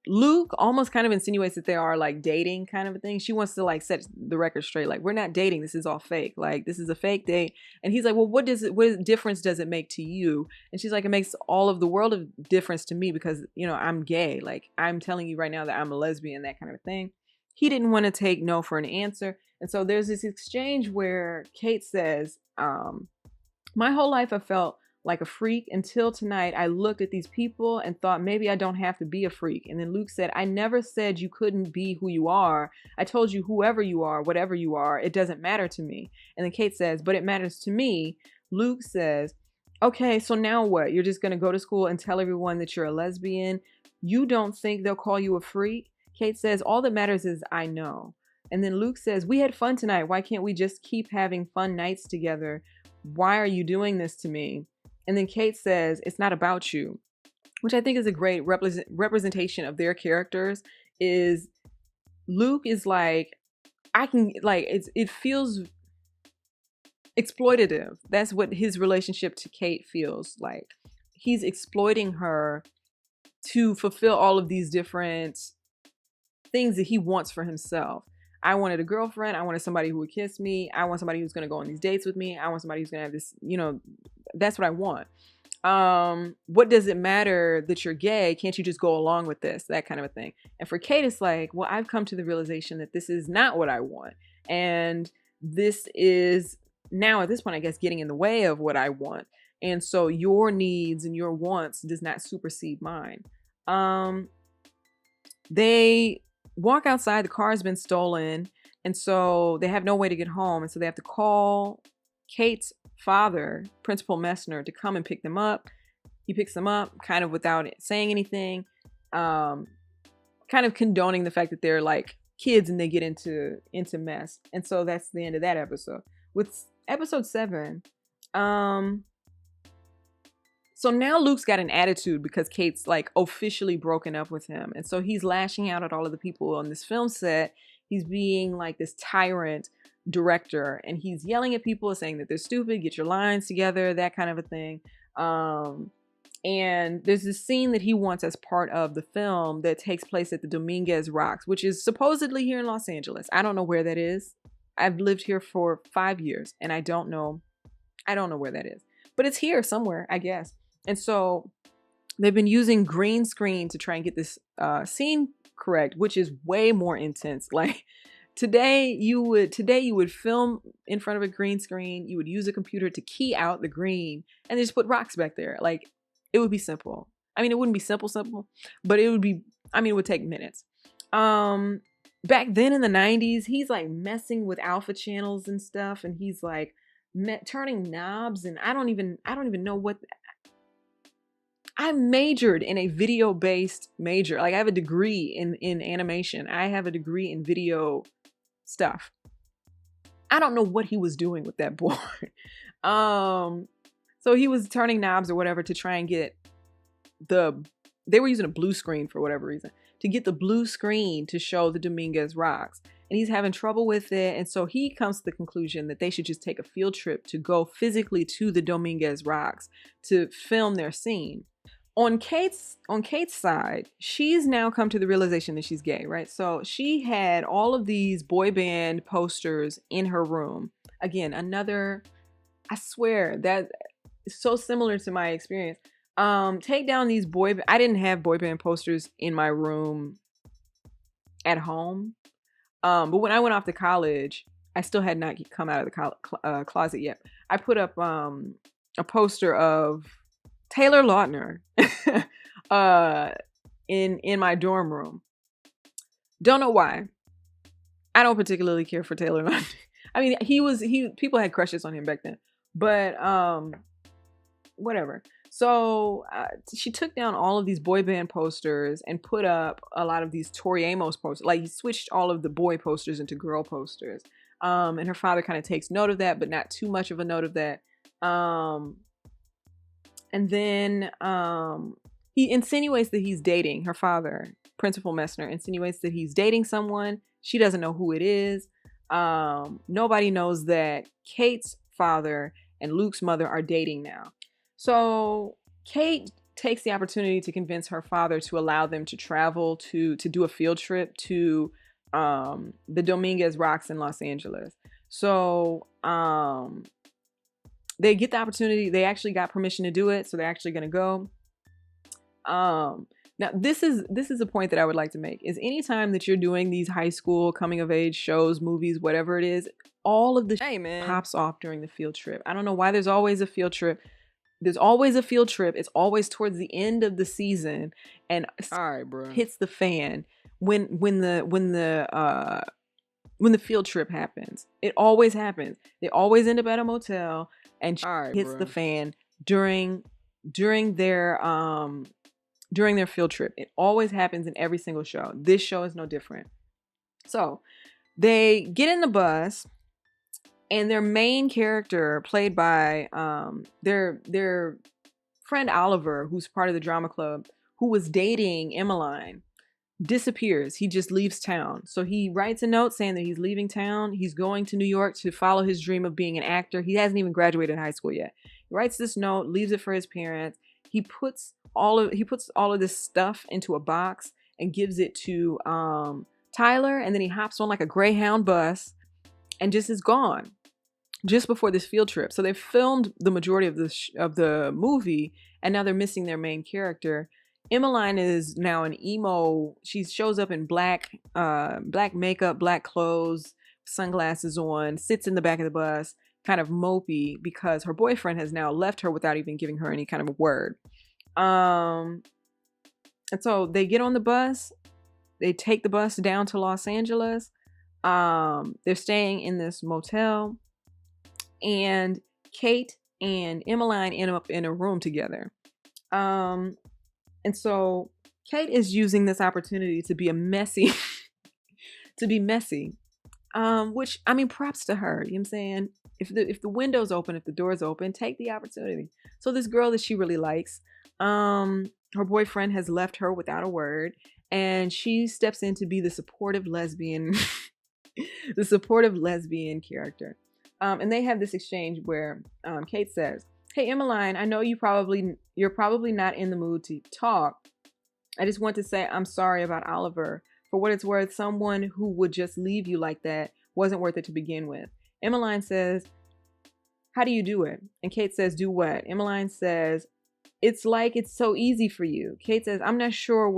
Luke almost kind of insinuates that they are like dating kind of a thing. She wants to like set the record straight. Like, we're not dating. This is all fake. Like, this is a fake date. And he's like, well, what difference does it make to you? And she's like, it makes all of the world of difference to me because, you know, I'm gay. Like, I'm telling you right now that I'm a lesbian, that kind of a thing. He didn't want to take no for an answer. And so there's this exchange where Kate says, my whole life I felt like a freak until tonight. I looked at these people and thought maybe I don't have to be a freak. And then Luke said, I never said you couldn't be who you are. I told you whoever you are, whatever you are, it doesn't matter to me. And then Kate says, but it matters to me. Luke says, okay, so now what? You're just going to go to school and tell everyone that you're a lesbian? You don't think they'll call you a freak? Kate says, all that matters is I know. And then Luke says, we had fun tonight. Why can't we just keep having fun nights together? Why are you doing this to me? And then Kate says, it's not about you, which I think is a great representation of their characters. Is Luke is like, I can, like, it feels exploitative. That's what his relationship to Kate feels like. He's exploiting her to fulfill all of these different things that he wants for himself. I wanted a girlfriend. I wanted somebody who would kiss me. I want somebody who's going to go on these dates with me. I want somebody who's going to have this, you know, that's what I want. What does it matter that you're gay? Can't you just go along with this? That kind of a thing. And for Kate, it's like, well, I've come to the realization that this is not what I want. And this is now at this point, I guess, getting in the way of what I want. And so your needs and your wants does not supersede mine. They walk outside. The car has been stolen. And so they have no way to get home. And so they have to call Kate's father, Principal Messner, to come and pick them up. He picks them up kind of without saying anything, kind of condoning the fact that they're like kids and they get into mess. And so that's the end of that episode. With episode 7, so now Luke's got an attitude because Kate's like officially broken up with him. And so he's lashing out at all of the people on this film set. He's being like this tyrant director, and he's yelling at people, saying that they're stupid, get your lines together, that kind of a thing. And there's this scene that he wants as part of the film that takes place at the Dominguez Rocks, which is supposedly here in Los Angeles. I don't know where that is. I've lived here for 5 years and I don't know where that is, but it's here somewhere, I guess. And so they've been using green screen to try and get this scene correct, which is way more intense. Like today you would film in front of a green screen. You would use a computer to key out the green and just put rocks back there. Like it would be simple. I mean, it wouldn't be simple, but it would be, I mean, it would take minutes. Back then in the 90s, he's like messing with alpha channels and stuff. And he's like turning knobs, and I don't even know what. I majored in a video-based major. Like I have a degree in animation. I have a degree in video stuff. I don't know what he was doing with that board. So he was turning knobs or whatever to try and get they were using a blue screen for whatever reason, to get the blue screen to show the Dominguez Rocks. And he's having trouble with it. And so he comes to the conclusion that they should just take a field trip to go physically to the Dominguez Rocks to film their scene. On Kate's side, she's now come to the realization that she's gay, right? So she had all of these boy band posters in her room. Again, I swear that is so similar to my experience. Take down these I didn't have boy band posters in my room at home. But when I went off to college, I still had not come out of the closet yet. I put up a poster of Taylor Lautner uh, in my dorm room. Don't know why. I don't particularly care for Taylor Lautner. I mean, people had crushes on him back then, but whatever. So she took down all of these boy band posters and put up a lot of these Tori Amos posters. Like, he switched all of the boy posters into girl posters. And her father kind of takes note of that, but not too much of a note of that. And then he insinuates that he's dating her father. Principal Messner insinuates that he's dating someone. She doesn't know who it is. Nobody knows that Kate's father and Luke's mother are dating now. So Kate takes the opportunity to convince her father to allow them to travel to do a field trip to the Dominguez Rocks in Los Angeles. So they get the opportunity. They actually got permission to do it, so they're actually going to go. Now this is a point that I would like to make, is anytime that you're doing these high school coming of age shows, movies, whatever it is, all of the pops off during the field trip. I don't know why there's always a field trip. There's always a field trip. It's always towards the end of the season, and all right, bro, hits the fan when the field trip happens. It always happens. They always end up at a motel, and hits the fan during their field trip. It always happens in every single show. This show is no different. So they get in the bus, and their main character, played by their friend Oliver, who's part of the drama club, who was dating Emmeline, disappears. He just leaves town. So he writes a note saying that he's leaving town. He's going to New York to follow his dream of being an actor. He hasn't even graduated high school yet. He writes this note, leaves it for his parents. He puts all of this stuff into a box and gives it to Tyler, and then he hops on like a Greyhound bus and just is gone just before this field trip. So they filmed the majority of the movie, and now they're missing their main character. Emmeline is now an emo. She shows up in black makeup, black clothes, sunglasses on, sits in the back of the bus, kind of mopey because her boyfriend has now left her without even giving her any kind of a word. And so they get on the bus. They take the bus down to Los Angeles. They're staying in this motel, and Kate and Emmeline end up in a room together. And so Kate is using this opportunity to be messy, which, I mean, props to her. You know what I'm saying? If the window's open, if the door's open, take the opportunity. So this girl that she really likes, her boyfriend has left her without a word, and she steps in to be the supportive lesbian, the supportive lesbian character. And they have this exchange where Kate says, "Hey, Emmeline, I know you're probably not in the mood to talk. I just want to say I'm sorry about Oliver. For what it's worth, someone who would just leave you like that wasn't worth it to begin with." Emmeline says, "How do you do it?" And Kate says, "Do what?" Emmeline says, "It's like it's so easy for you." Kate says, I'm not sure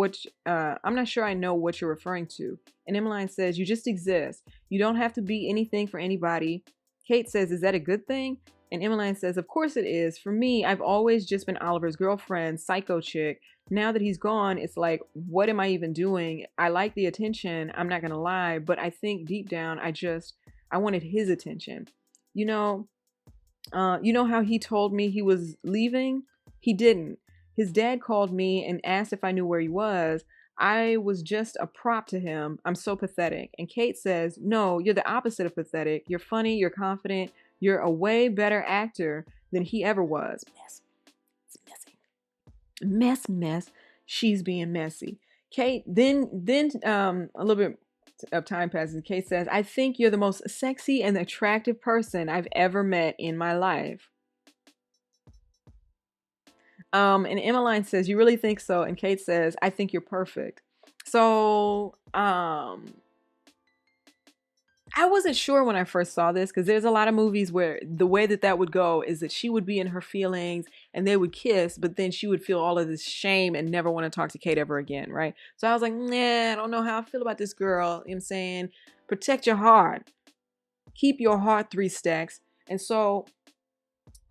I know what you're referring to." And Emmeline says, "You just exist. You don't have to be anything for anybody." Kate says, "Is that a good thing?" And Emmeline says, "Of course it is. For me, I've always just been Oliver's girlfriend, psycho chick. Now that he's gone, it's like, what am I even doing? I like the attention, I'm not gonna lie, but I think deep down, I wanted his attention. You know how he told me he was leaving? He didn't. His dad called me and asked if I knew where he was. I was just a prop to him. I'm so pathetic." And Kate says, "No, you're the opposite of pathetic. You're funny, you're confident, you're a way better actor than he ever was." Mess. It's messy. Mess. She's being messy. Kate, then a little bit of time passes. Kate says, "I think you're the most sexy and attractive person I've ever met in my life." And Emmeline says, "You really think so?" And Kate says, "I think you're perfect." So, I wasn't sure when I first saw this because there's a lot of movies where the way that that would go is that she would be in her feelings and they would kiss, but then she would feel all of this shame and never want to talk to Kate ever again, right? So I was like, nah, I don't know how I feel about this girl. You know what I'm saying? Protect your heart. Keep your heart 3 stacks. And so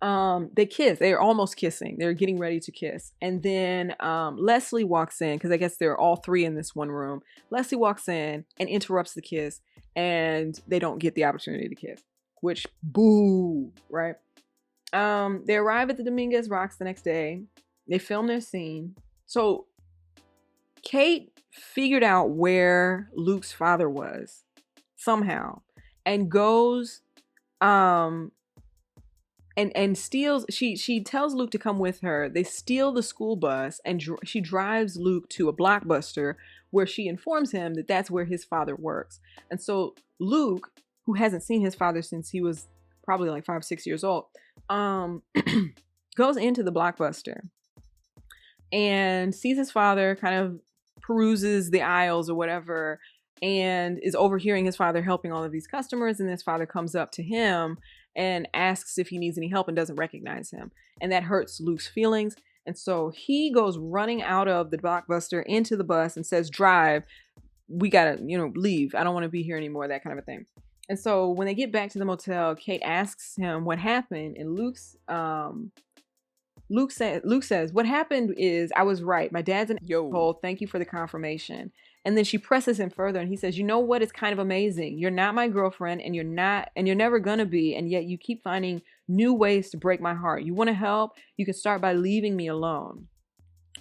they kiss. They're almost kissing. They're getting ready to kiss. And then Leslie walks in because I guess they're all three in this one room. Leslie walks in and interrupts the kiss, and they don't get the opportunity to kiss, which boo, right? They arrive at the Dominguez Rocks the next day. They film their scene. So Kate figured out where Luke's father was somehow and goes and steals. She tells Luke to come with her. They steal the school bus and she drives Luke to a Blockbuster where she informs him that that's where his father works. And so Luke, who hasn't seen his father since he was probably like 5-6 years old, goes into the Blockbuster and sees his father, kind of peruses the aisles or whatever, and is overhearing his father helping all of these customers. And his father comes up to him and asks if he needs any help and doesn't recognize him. And that hurts Luke's feelings. And so he goes running out of the Blockbuster into the bus and says, drive, we gotta, leave. I don't want to be here anymore, that kind of a thing. And so when they get back to the motel, Kate asks him what happened. And Luke says, what happened is I was right. My dad's an asshole. Thank you for the confirmation. And then she presses him further and he says, you know what? It's kind of amazing. You're not my girlfriend and you're never going to be. And yet you keep finding new ways to break my heart. You want to help? You can start by leaving me alone.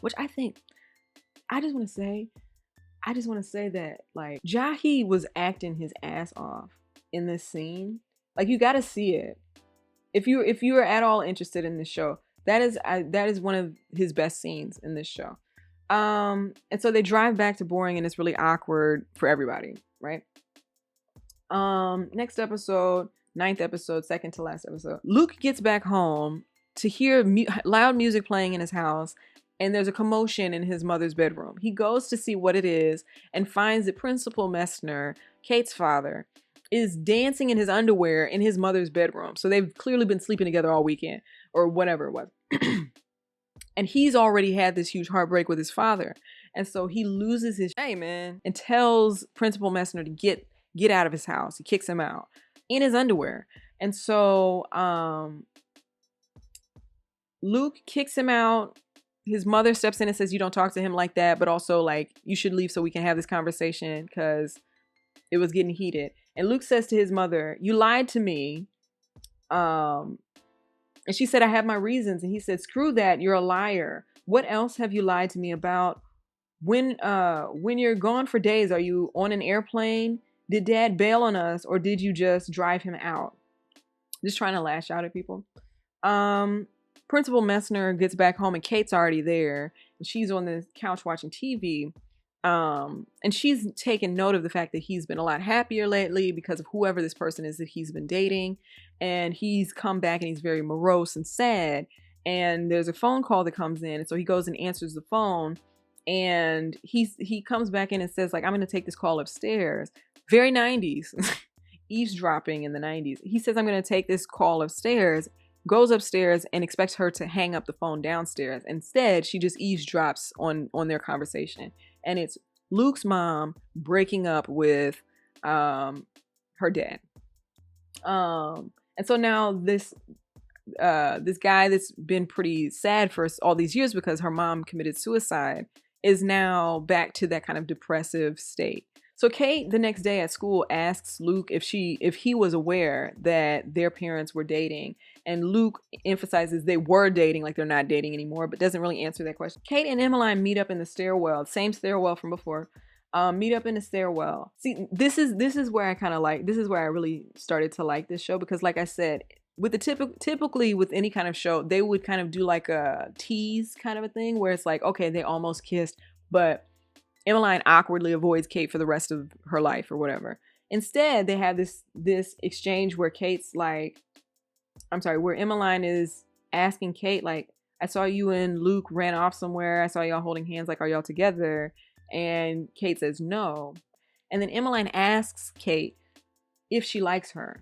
Which I just want to say that like Jahi was acting his ass off in this scene. Like you got to see it. If you are at all interested in this show, that is one of his best scenes in this show. And so they drive back to Boring and it's really awkward for everybody, right? Next episode, 9th episode, second to last episode. Luke gets back home to hear loud music playing in his house, and there's a commotion in his mother's bedroom. He goes to see what it is and finds that Principal Messner, Kate's father, is dancing in his underwear in his mother's bedroom. So they've clearly been sleeping together all weekend or whatever it was. And he's already had this huge heartbreak with his father. And so he loses his shame, man, and tells Principal Messner to get out of his house. He kicks him out in his underwear. And so Luke kicks him out. His mother steps in and says, you don't talk to him like that, but also like you should leave so we can have this conversation because it was getting heated. And Luke says to his mother, you lied to me. And she said, I have my reasons. And he said, screw that. You're a liar. What else have you lied to me about? When you're gone for days, are you on an airplane? Did Dad bail on us or did you just drive him out? Just trying to lash out at people. Principal Messner gets back home and Kate's already there. And she's on the couch watching TV. And she's taken note of the fact that he's been a lot happier lately because of whoever this person is that he's been dating. And he's come back and he's very morose and sad. And there's a phone call that comes in. And so he goes and answers the phone. And he comes back in and says, like, I'm going to take this call upstairs. Very 90s. Eavesdropping in the 90s. He says, I'm going to take this call upstairs. Goes upstairs and expects her to hang up the phone downstairs. Instead, she just eavesdrops on their conversation. And it's Luke's mom breaking up with her dad. And so now this guy that's been pretty sad for all these years because her mom committed suicide is now back to that kind of depressive state. So Kate, the next day at school, asks Luke if he was aware that their parents were dating. And Luke emphasizes they were dating, like they're not dating anymore, but doesn't really answer that question. Kate and Emmeline meet up in the stairwell, same stairwell from before. Meet up in the stairwell. See, this is where I really started to like this show because, like I said, with the typically with any kind of show, they would kind of do like a tease kind of a thing where it's like, okay, they almost kissed, but Emmeline awkwardly avoids Kate for the rest of her life or whatever. Instead, they have this exchange where where Emmeline is asking Kate, like, I saw you and Luke ran off somewhere. I saw y'all holding hands. Like, are y'all together? And Kate says no. And then Emmeline asks Kate if she likes her.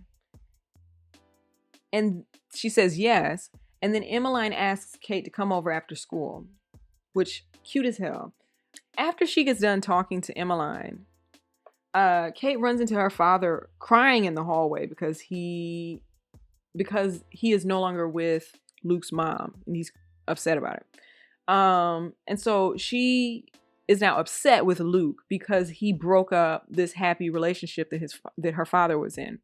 And she says yes. And then Emmeline asks Kate to come over after school, which cute as hell. After she gets done talking to Emmeline, Kate runs into her father crying in the hallway because he is no longer with Luke's mom and he's upset about it. And so she is now upset with Luke because he broke up this happy relationship that her father was in.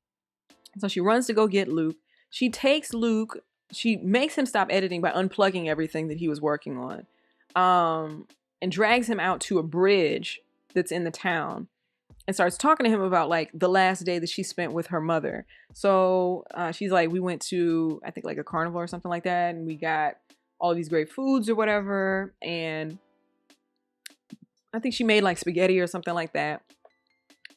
So she runs to go get Luke. She takes Luke. She makes him stop editing by unplugging everything that he was working on, and drags him out to a bridge that's in the town and starts talking to him about like the last day that she spent with her mother. So she's like, we went to, I think like a carnival or something like that. And we got all of these great foods or whatever. And I think she made like spaghetti or something like that.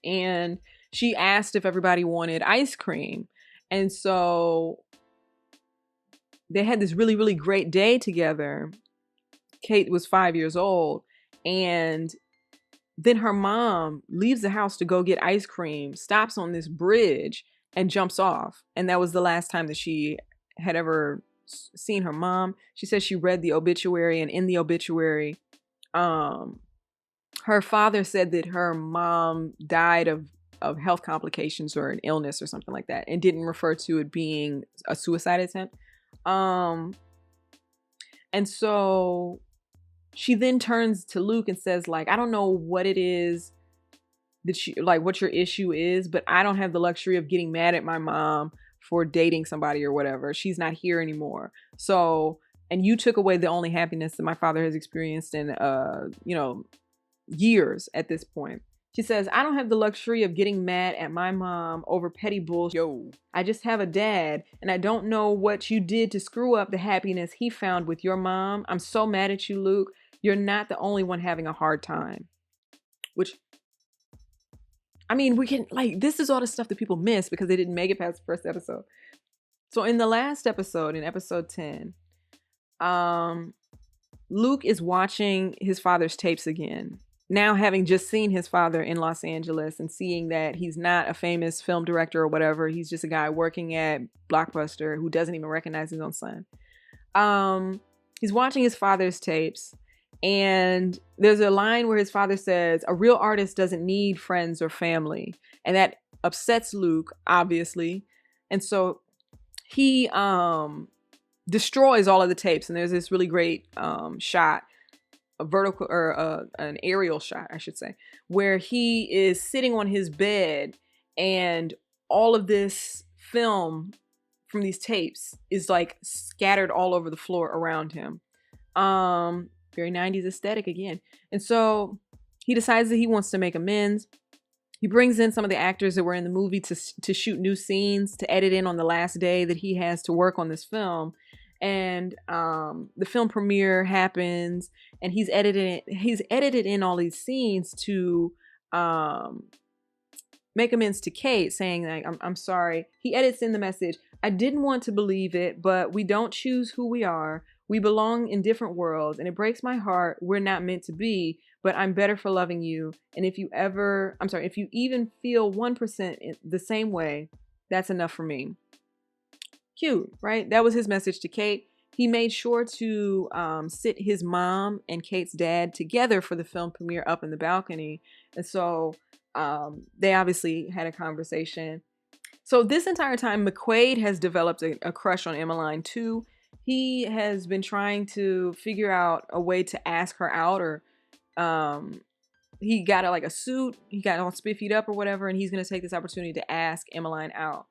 And she asked if everybody wanted ice cream. And so they had this really, really great day together. Kate was 5 years old. And then her mom leaves the house to go get ice cream, stops on this bridge and jumps off. And that was the last time that she had ever seen her mom. She says she read the obituary, and in the obituary, her father said that her mom died of health complications or an illness or something like that, and didn't refer to it being a suicide attempt. And so she then turns to Luke and says, like, I don't know what it is that what your issue is, but I don't have the luxury of getting mad at my mom for dating somebody or whatever. She's not here anymore. So, and you took away the only happiness that my father has experienced in, years at this point. She says, I don't have the luxury of getting mad at my mom over petty bullshit. Yo, I just have a dad, and I don't know what you did to screw up the happiness he found with your mom. I'm so mad at you, Luke. You're not the only one having a hard time. Which, I mean, we can, like, this is all the stuff that people miss because they didn't make it past the first episode. So in the last episode, in episode 10, Luke is watching his father's tapes again. Now, having just seen his father in Los Angeles and seeing that he's not a famous film director or whatever, he's just a guy working at Blockbuster who doesn't even recognize his own son. He's watching his father's tapes, and there's a line where his father says, a real artist doesn't need friends or family. And that upsets Luke, obviously. And so he destroys all of the tapes. And there's this really great shot, a vertical or an aerial shot, I should say, where he is sitting on his bed and all of this film from these tapes is like scattered all over the floor around him. Very 90s aesthetic again. And so he decides that he wants to make amends. He brings in some of the actors that were in the movie to shoot new scenes, to edit in on the last day that he has to work on this film. And the film premiere happens, and he's edited in all these scenes to make amends to Kate, saying like, I'm sorry. He edits in the message, I didn't want to believe it, but we don't choose who we are. We belong in different worlds, and it breaks my heart we're not meant to be, but I'm better for loving you. And if you even feel 1% the same way, that's enough for me. Cute, right? That was his message to Kate. He made sure to sit his mom and Kate's dad together for the film premiere up in the balcony. And so they obviously had a conversation. So this entire time, McQuaid has developed a crush on Emmeline too. He has been trying to figure out a way to ask her out, or he got a suit. He got all spiffied up or whatever, and he's going to take this opportunity to ask Emmeline out.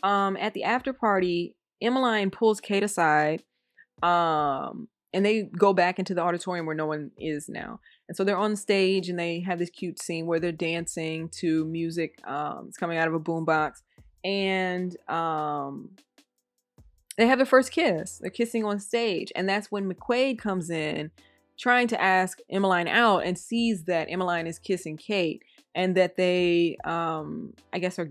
At the after party, Emmeline pulls Kate aside, and they go back into the auditorium where no one is now. And so they're on stage, and they have this cute scene where they're dancing to music. It's coming out of a boombox, and they have their first kiss. They're kissing on stage, and that's when McQuaid comes in, trying to ask Emmeline out, and sees that Emmeline is kissing Kate, and that they, I guess, are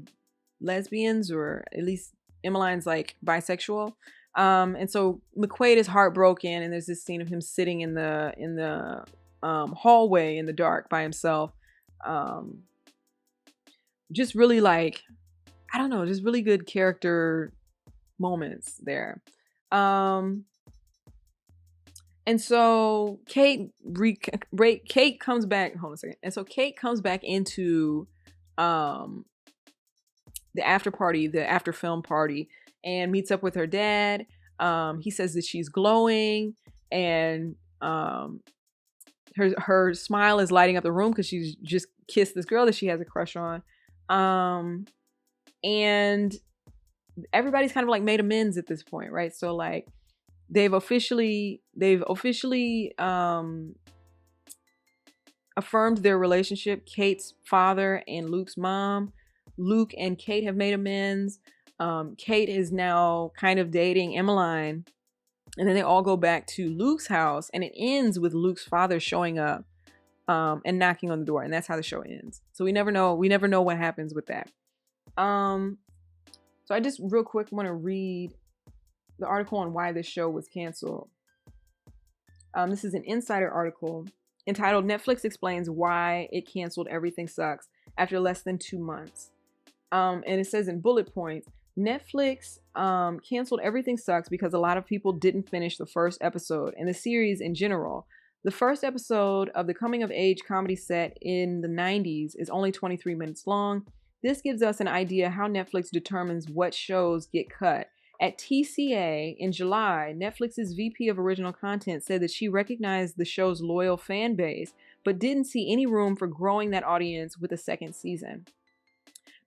lesbians, or at least Emmeline's like bisexual. And so McQuaid is heartbroken, and there's this scene of him sitting in the hallway in the dark by himself, just really like, I don't know, just really good character moments there. And so Kate comes back. Hold on a second. And so Kate comes back into um the after party, the after film party, and meets up with her dad. He says that she's glowing, and her smile is lighting up the room because she's just kissed this girl that she has a crush on. And everybody's kind of like made amends at this point, right? So like they've officially affirmed their relationship. Kate's father and Luke's mom. Luke and Kate have made amends. Kate is now kind of dating Emmeline. And then they all go back to Luke's house, and it ends with Luke's father showing up and knocking on the door, and that's how the show ends. So we never know what happens with that. So I just real quick want to read the article on why this show was canceled. This is an Insider article entitled "Netflix Explains Why It Canceled Everything Sucks After Less Than 2 months." And it says in bullet points, Netflix canceled Everything Sucks because a lot of people didn't finish the first episode and the series in general. The first episode of the coming of age comedy set in the 90s is only 23 minutes long. This gives us an idea how Netflix determines what shows get cut. At TCA in July, Netflix's VP of Original Content said that she recognized the show's loyal fan base, but didn't see any room for growing that audience with a second season.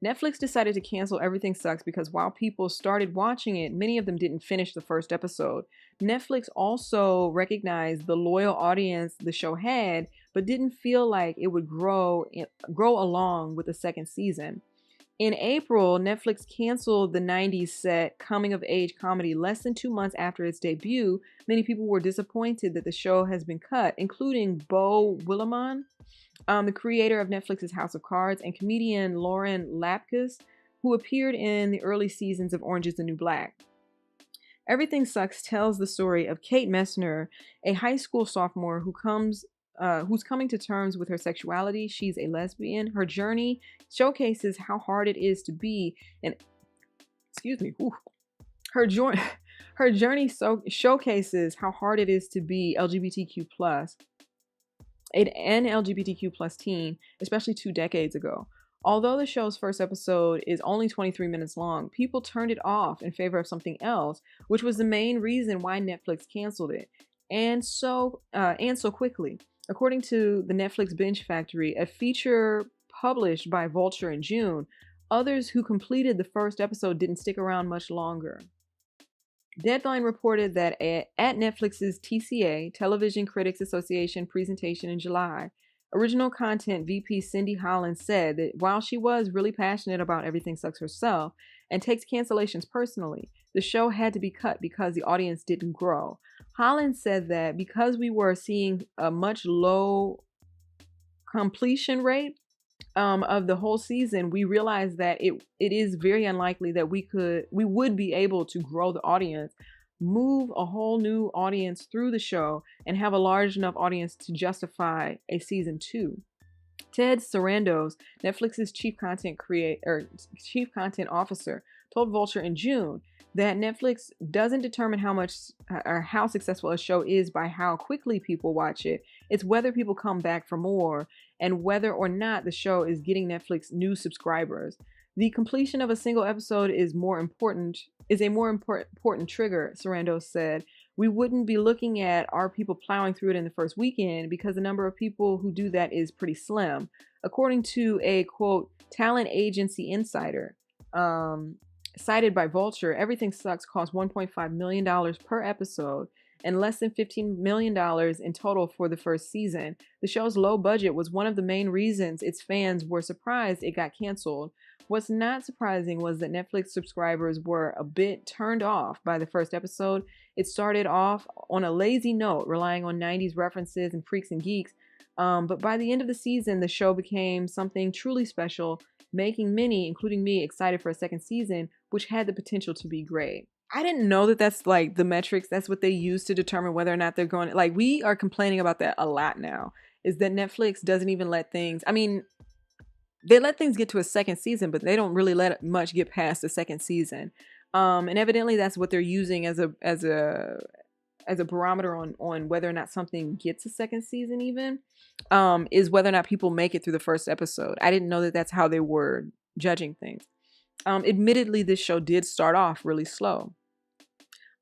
Netflix decided to cancel Everything Sucks because while people started watching it, many of them didn't finish the first episode. Netflix also recognized the loyal audience the show had, but didn't feel like it would grow along with the second season. In April, Netflix canceled the 90s set coming of age comedy less than 2 months after its debut. Many people were disappointed that the show has been cut, including Beau Willimon, the creator of Netflix's House of Cards, and comedian Lauren Lapkus, who appeared in the early seasons of Orange is the New Black. Everything Sucks tells the story of Kate Messner, a high school sophomore who's coming to terms with her sexuality. She's a lesbian. Her journey showcases how hard it is to be her journey showcases how hard it is to be LGBTQ plus an LGBTQ plus teen, especially 2 decades ago. Although the show's first episode is only 23 minutes long, people turned it off in favor of something else, which was the main reason why Netflix canceled it, and so quickly. According to the Netflix Binge Factory, a feature published by Vulture in June, others who completed the first episode didn't stick around much longer. Deadline reported that at Netflix's TCA, Television Critics Association presentation in July, Original Content VP Cindy Holland said that while she was really passionate about Everything Sucks herself and takes cancellations personally, the show had to be cut because the audience didn't grow. Holland said that because we were seeing a much low completion rate of the whole season, we realized that it is very unlikely that we would be able to grow the audience, move a whole new audience through the show, and have a large enough audience to justify a season 2. Ted Sarandos, Netflix's chief content officer, told Vulture in June that Netflix doesn't determine how much or how successful a show is by how quickly people watch it. It's whether people come back for more and whether or not the show is getting Netflix new subscribers. The completion of a single episode is a more important trigger, Sarandos said. We wouldn't be looking at our people plowing through it in the first weekend because the number of people who do that is pretty slim. According to a, quote, talent agency insider, cited by Vulture, Everything Sucks cost $1.5 million per episode and less than $15 million in total for the first season. The show's low budget was one of the main reasons its fans were surprised it got canceled. What's not surprising was that Netflix subscribers were a bit turned off by the first episode. It started off on a lazy note, relying on 90s references and freaks and geeks. But by the end of the season, the show became something truly special, making many, including me, excited for a second season, which had the potential to be great. I didn't know that that's like the metrics. That's what they use to determine whether or not they're going. Like, we are complaining about that a lot now, is that Netflix doesn't even let things. I mean, they let things get to a second season, but they don't really let much get past the second season. And evidently that's what they're using as a barometer on whether or not something gets a second season even, is whether or not people make it through the first episode. I didn't know that that's how they were judging things. Admittedly, this show did start off really slow.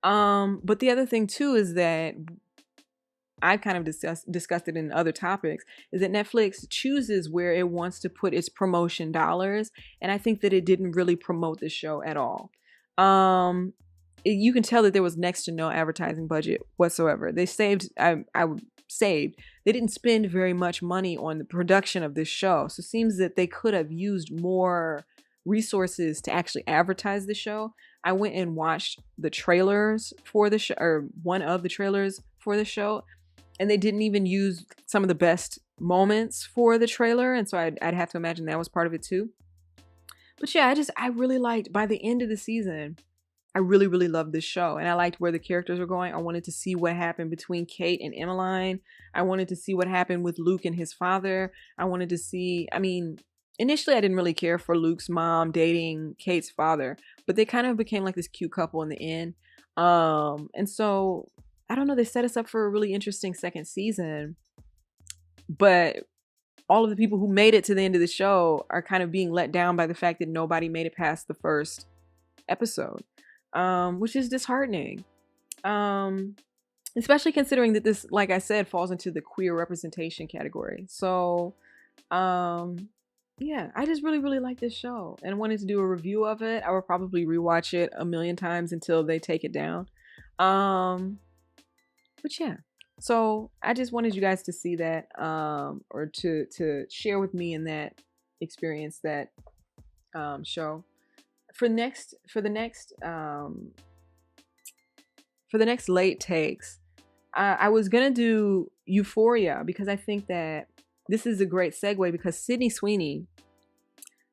But the other thing too is that I've kind of discussed it in other topics, is that Netflix chooses where it wants to put its promotion dollars. And I think that it didn't really promote the show at all. You can tell that there was next to no advertising budget whatsoever. They saved, saved. They didn't spend very much money on the production of this show. So it seems that they could have used more resources to actually advertise the show. I went and watched the trailers for the show, or one of the trailers for the show, and they didn't even use some of the best moments for the trailer. And so I'd have to imagine that was part of it too. But yeah, I really liked, by the end of the season, I really, really loved this show. And I liked where the characters were going. I wanted to see what happened between Kate and Emmeline. I wanted to see what happened with Luke and his father. I wanted to see, initially I didn't really care for Luke's mom dating Kate's father, but they kind of became like this cute couple in the end. And so, I don't know, they set us up for a really interesting second season. But all of the people who made it to the end of the show are kind of being let down by the fact that nobody made it past the first episode. Which is disheartening. Especially considering that this, like I said, falls into the queer representation category. So, yeah, I just really, really like this show and wanted to do a review of it. I will probably rewatch it a million times until they take it down. But yeah, so I just wanted you guys to see that, or to share with me in that experience, that show. For the next late takes, I was gonna do Euphoria, because I think that this is a great segue, because Sydney Sweeney,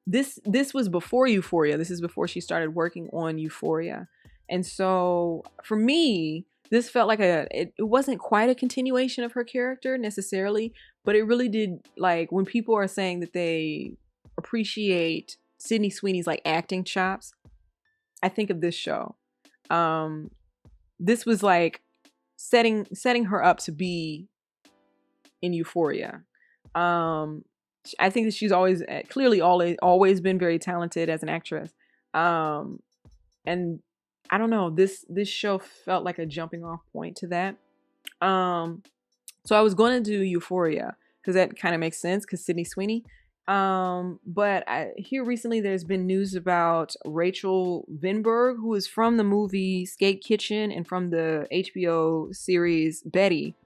this was before Euphoria. This is before she started working on Euphoria. And so for me, this felt like it wasn't quite a continuation of her character necessarily, but it really did, like, when people are saying that they appreciate Sydney Sweeney's like acting chops, I think of this show. This was like setting her up to be in Euphoria. I think that she's clearly always been very talented as an actress. And I don't know, this show felt like a jumping off point to that. So I was going to do Euphoria because that kind of makes sense, because Sydney Sweeney. But here recently there's been news about Rachel Vinberg, who is from the movie Skate Kitchen and from the HBO series Betty.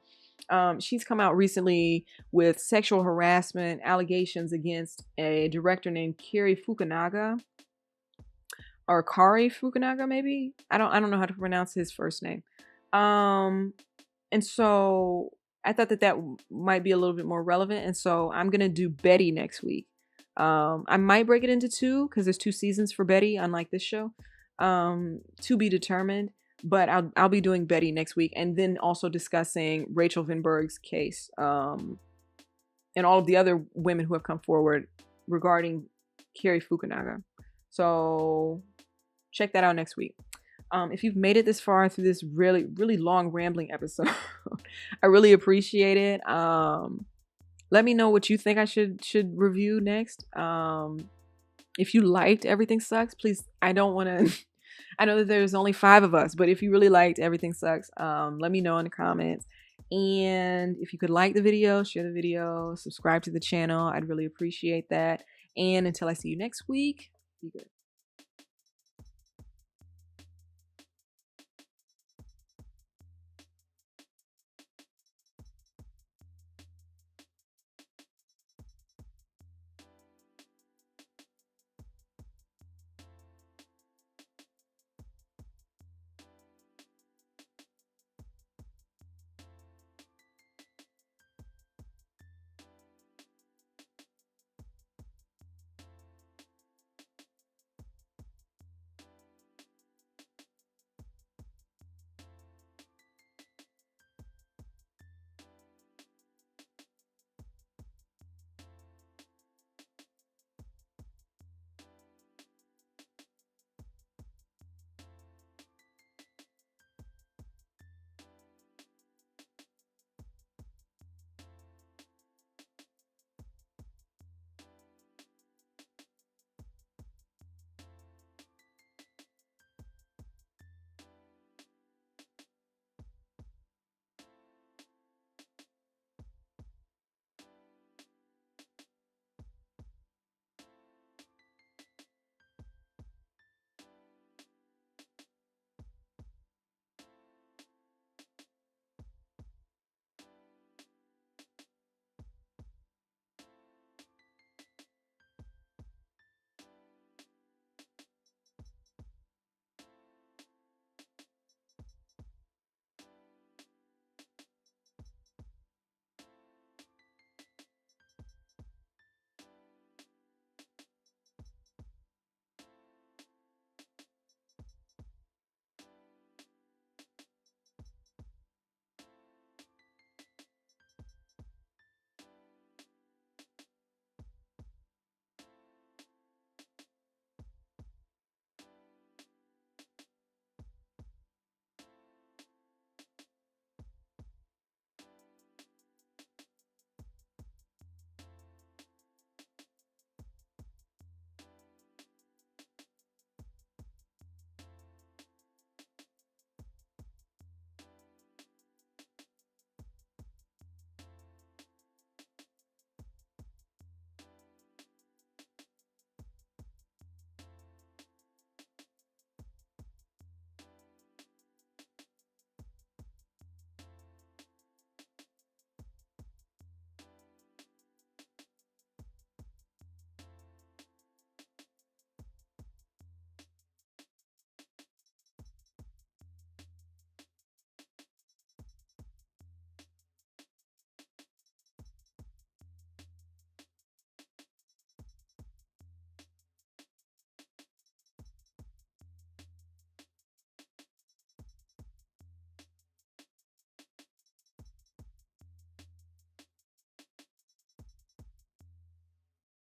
She's come out recently with sexual harassment allegations against a director named Kari Fukunaga, or Kari Fukunaga, maybe. I don't know how to pronounce his first name. And so I thought that might be a little bit more relevant. And so I'm going to do Betty next week. I might break it into two, because there's 2 seasons for Betty, unlike this show. To be determined. But I'll be doing Betty next week, and then also discussing Rachel Vinberg's case, and all of the other women who have come forward regarding Kari Fukunaga. So check that out next week. If you've made it this far through this really, really long rambling episode, I really appreciate it. Let me know what you think I should review next. If you liked Everything Sucks, please, I don't want to, I know that there's only 5 of us, but if you really liked Everything Sucks, let me know in the comments. And if you could like the video, share the video, subscribe to the channel, I'd really appreciate that. And until I see you next week, be good.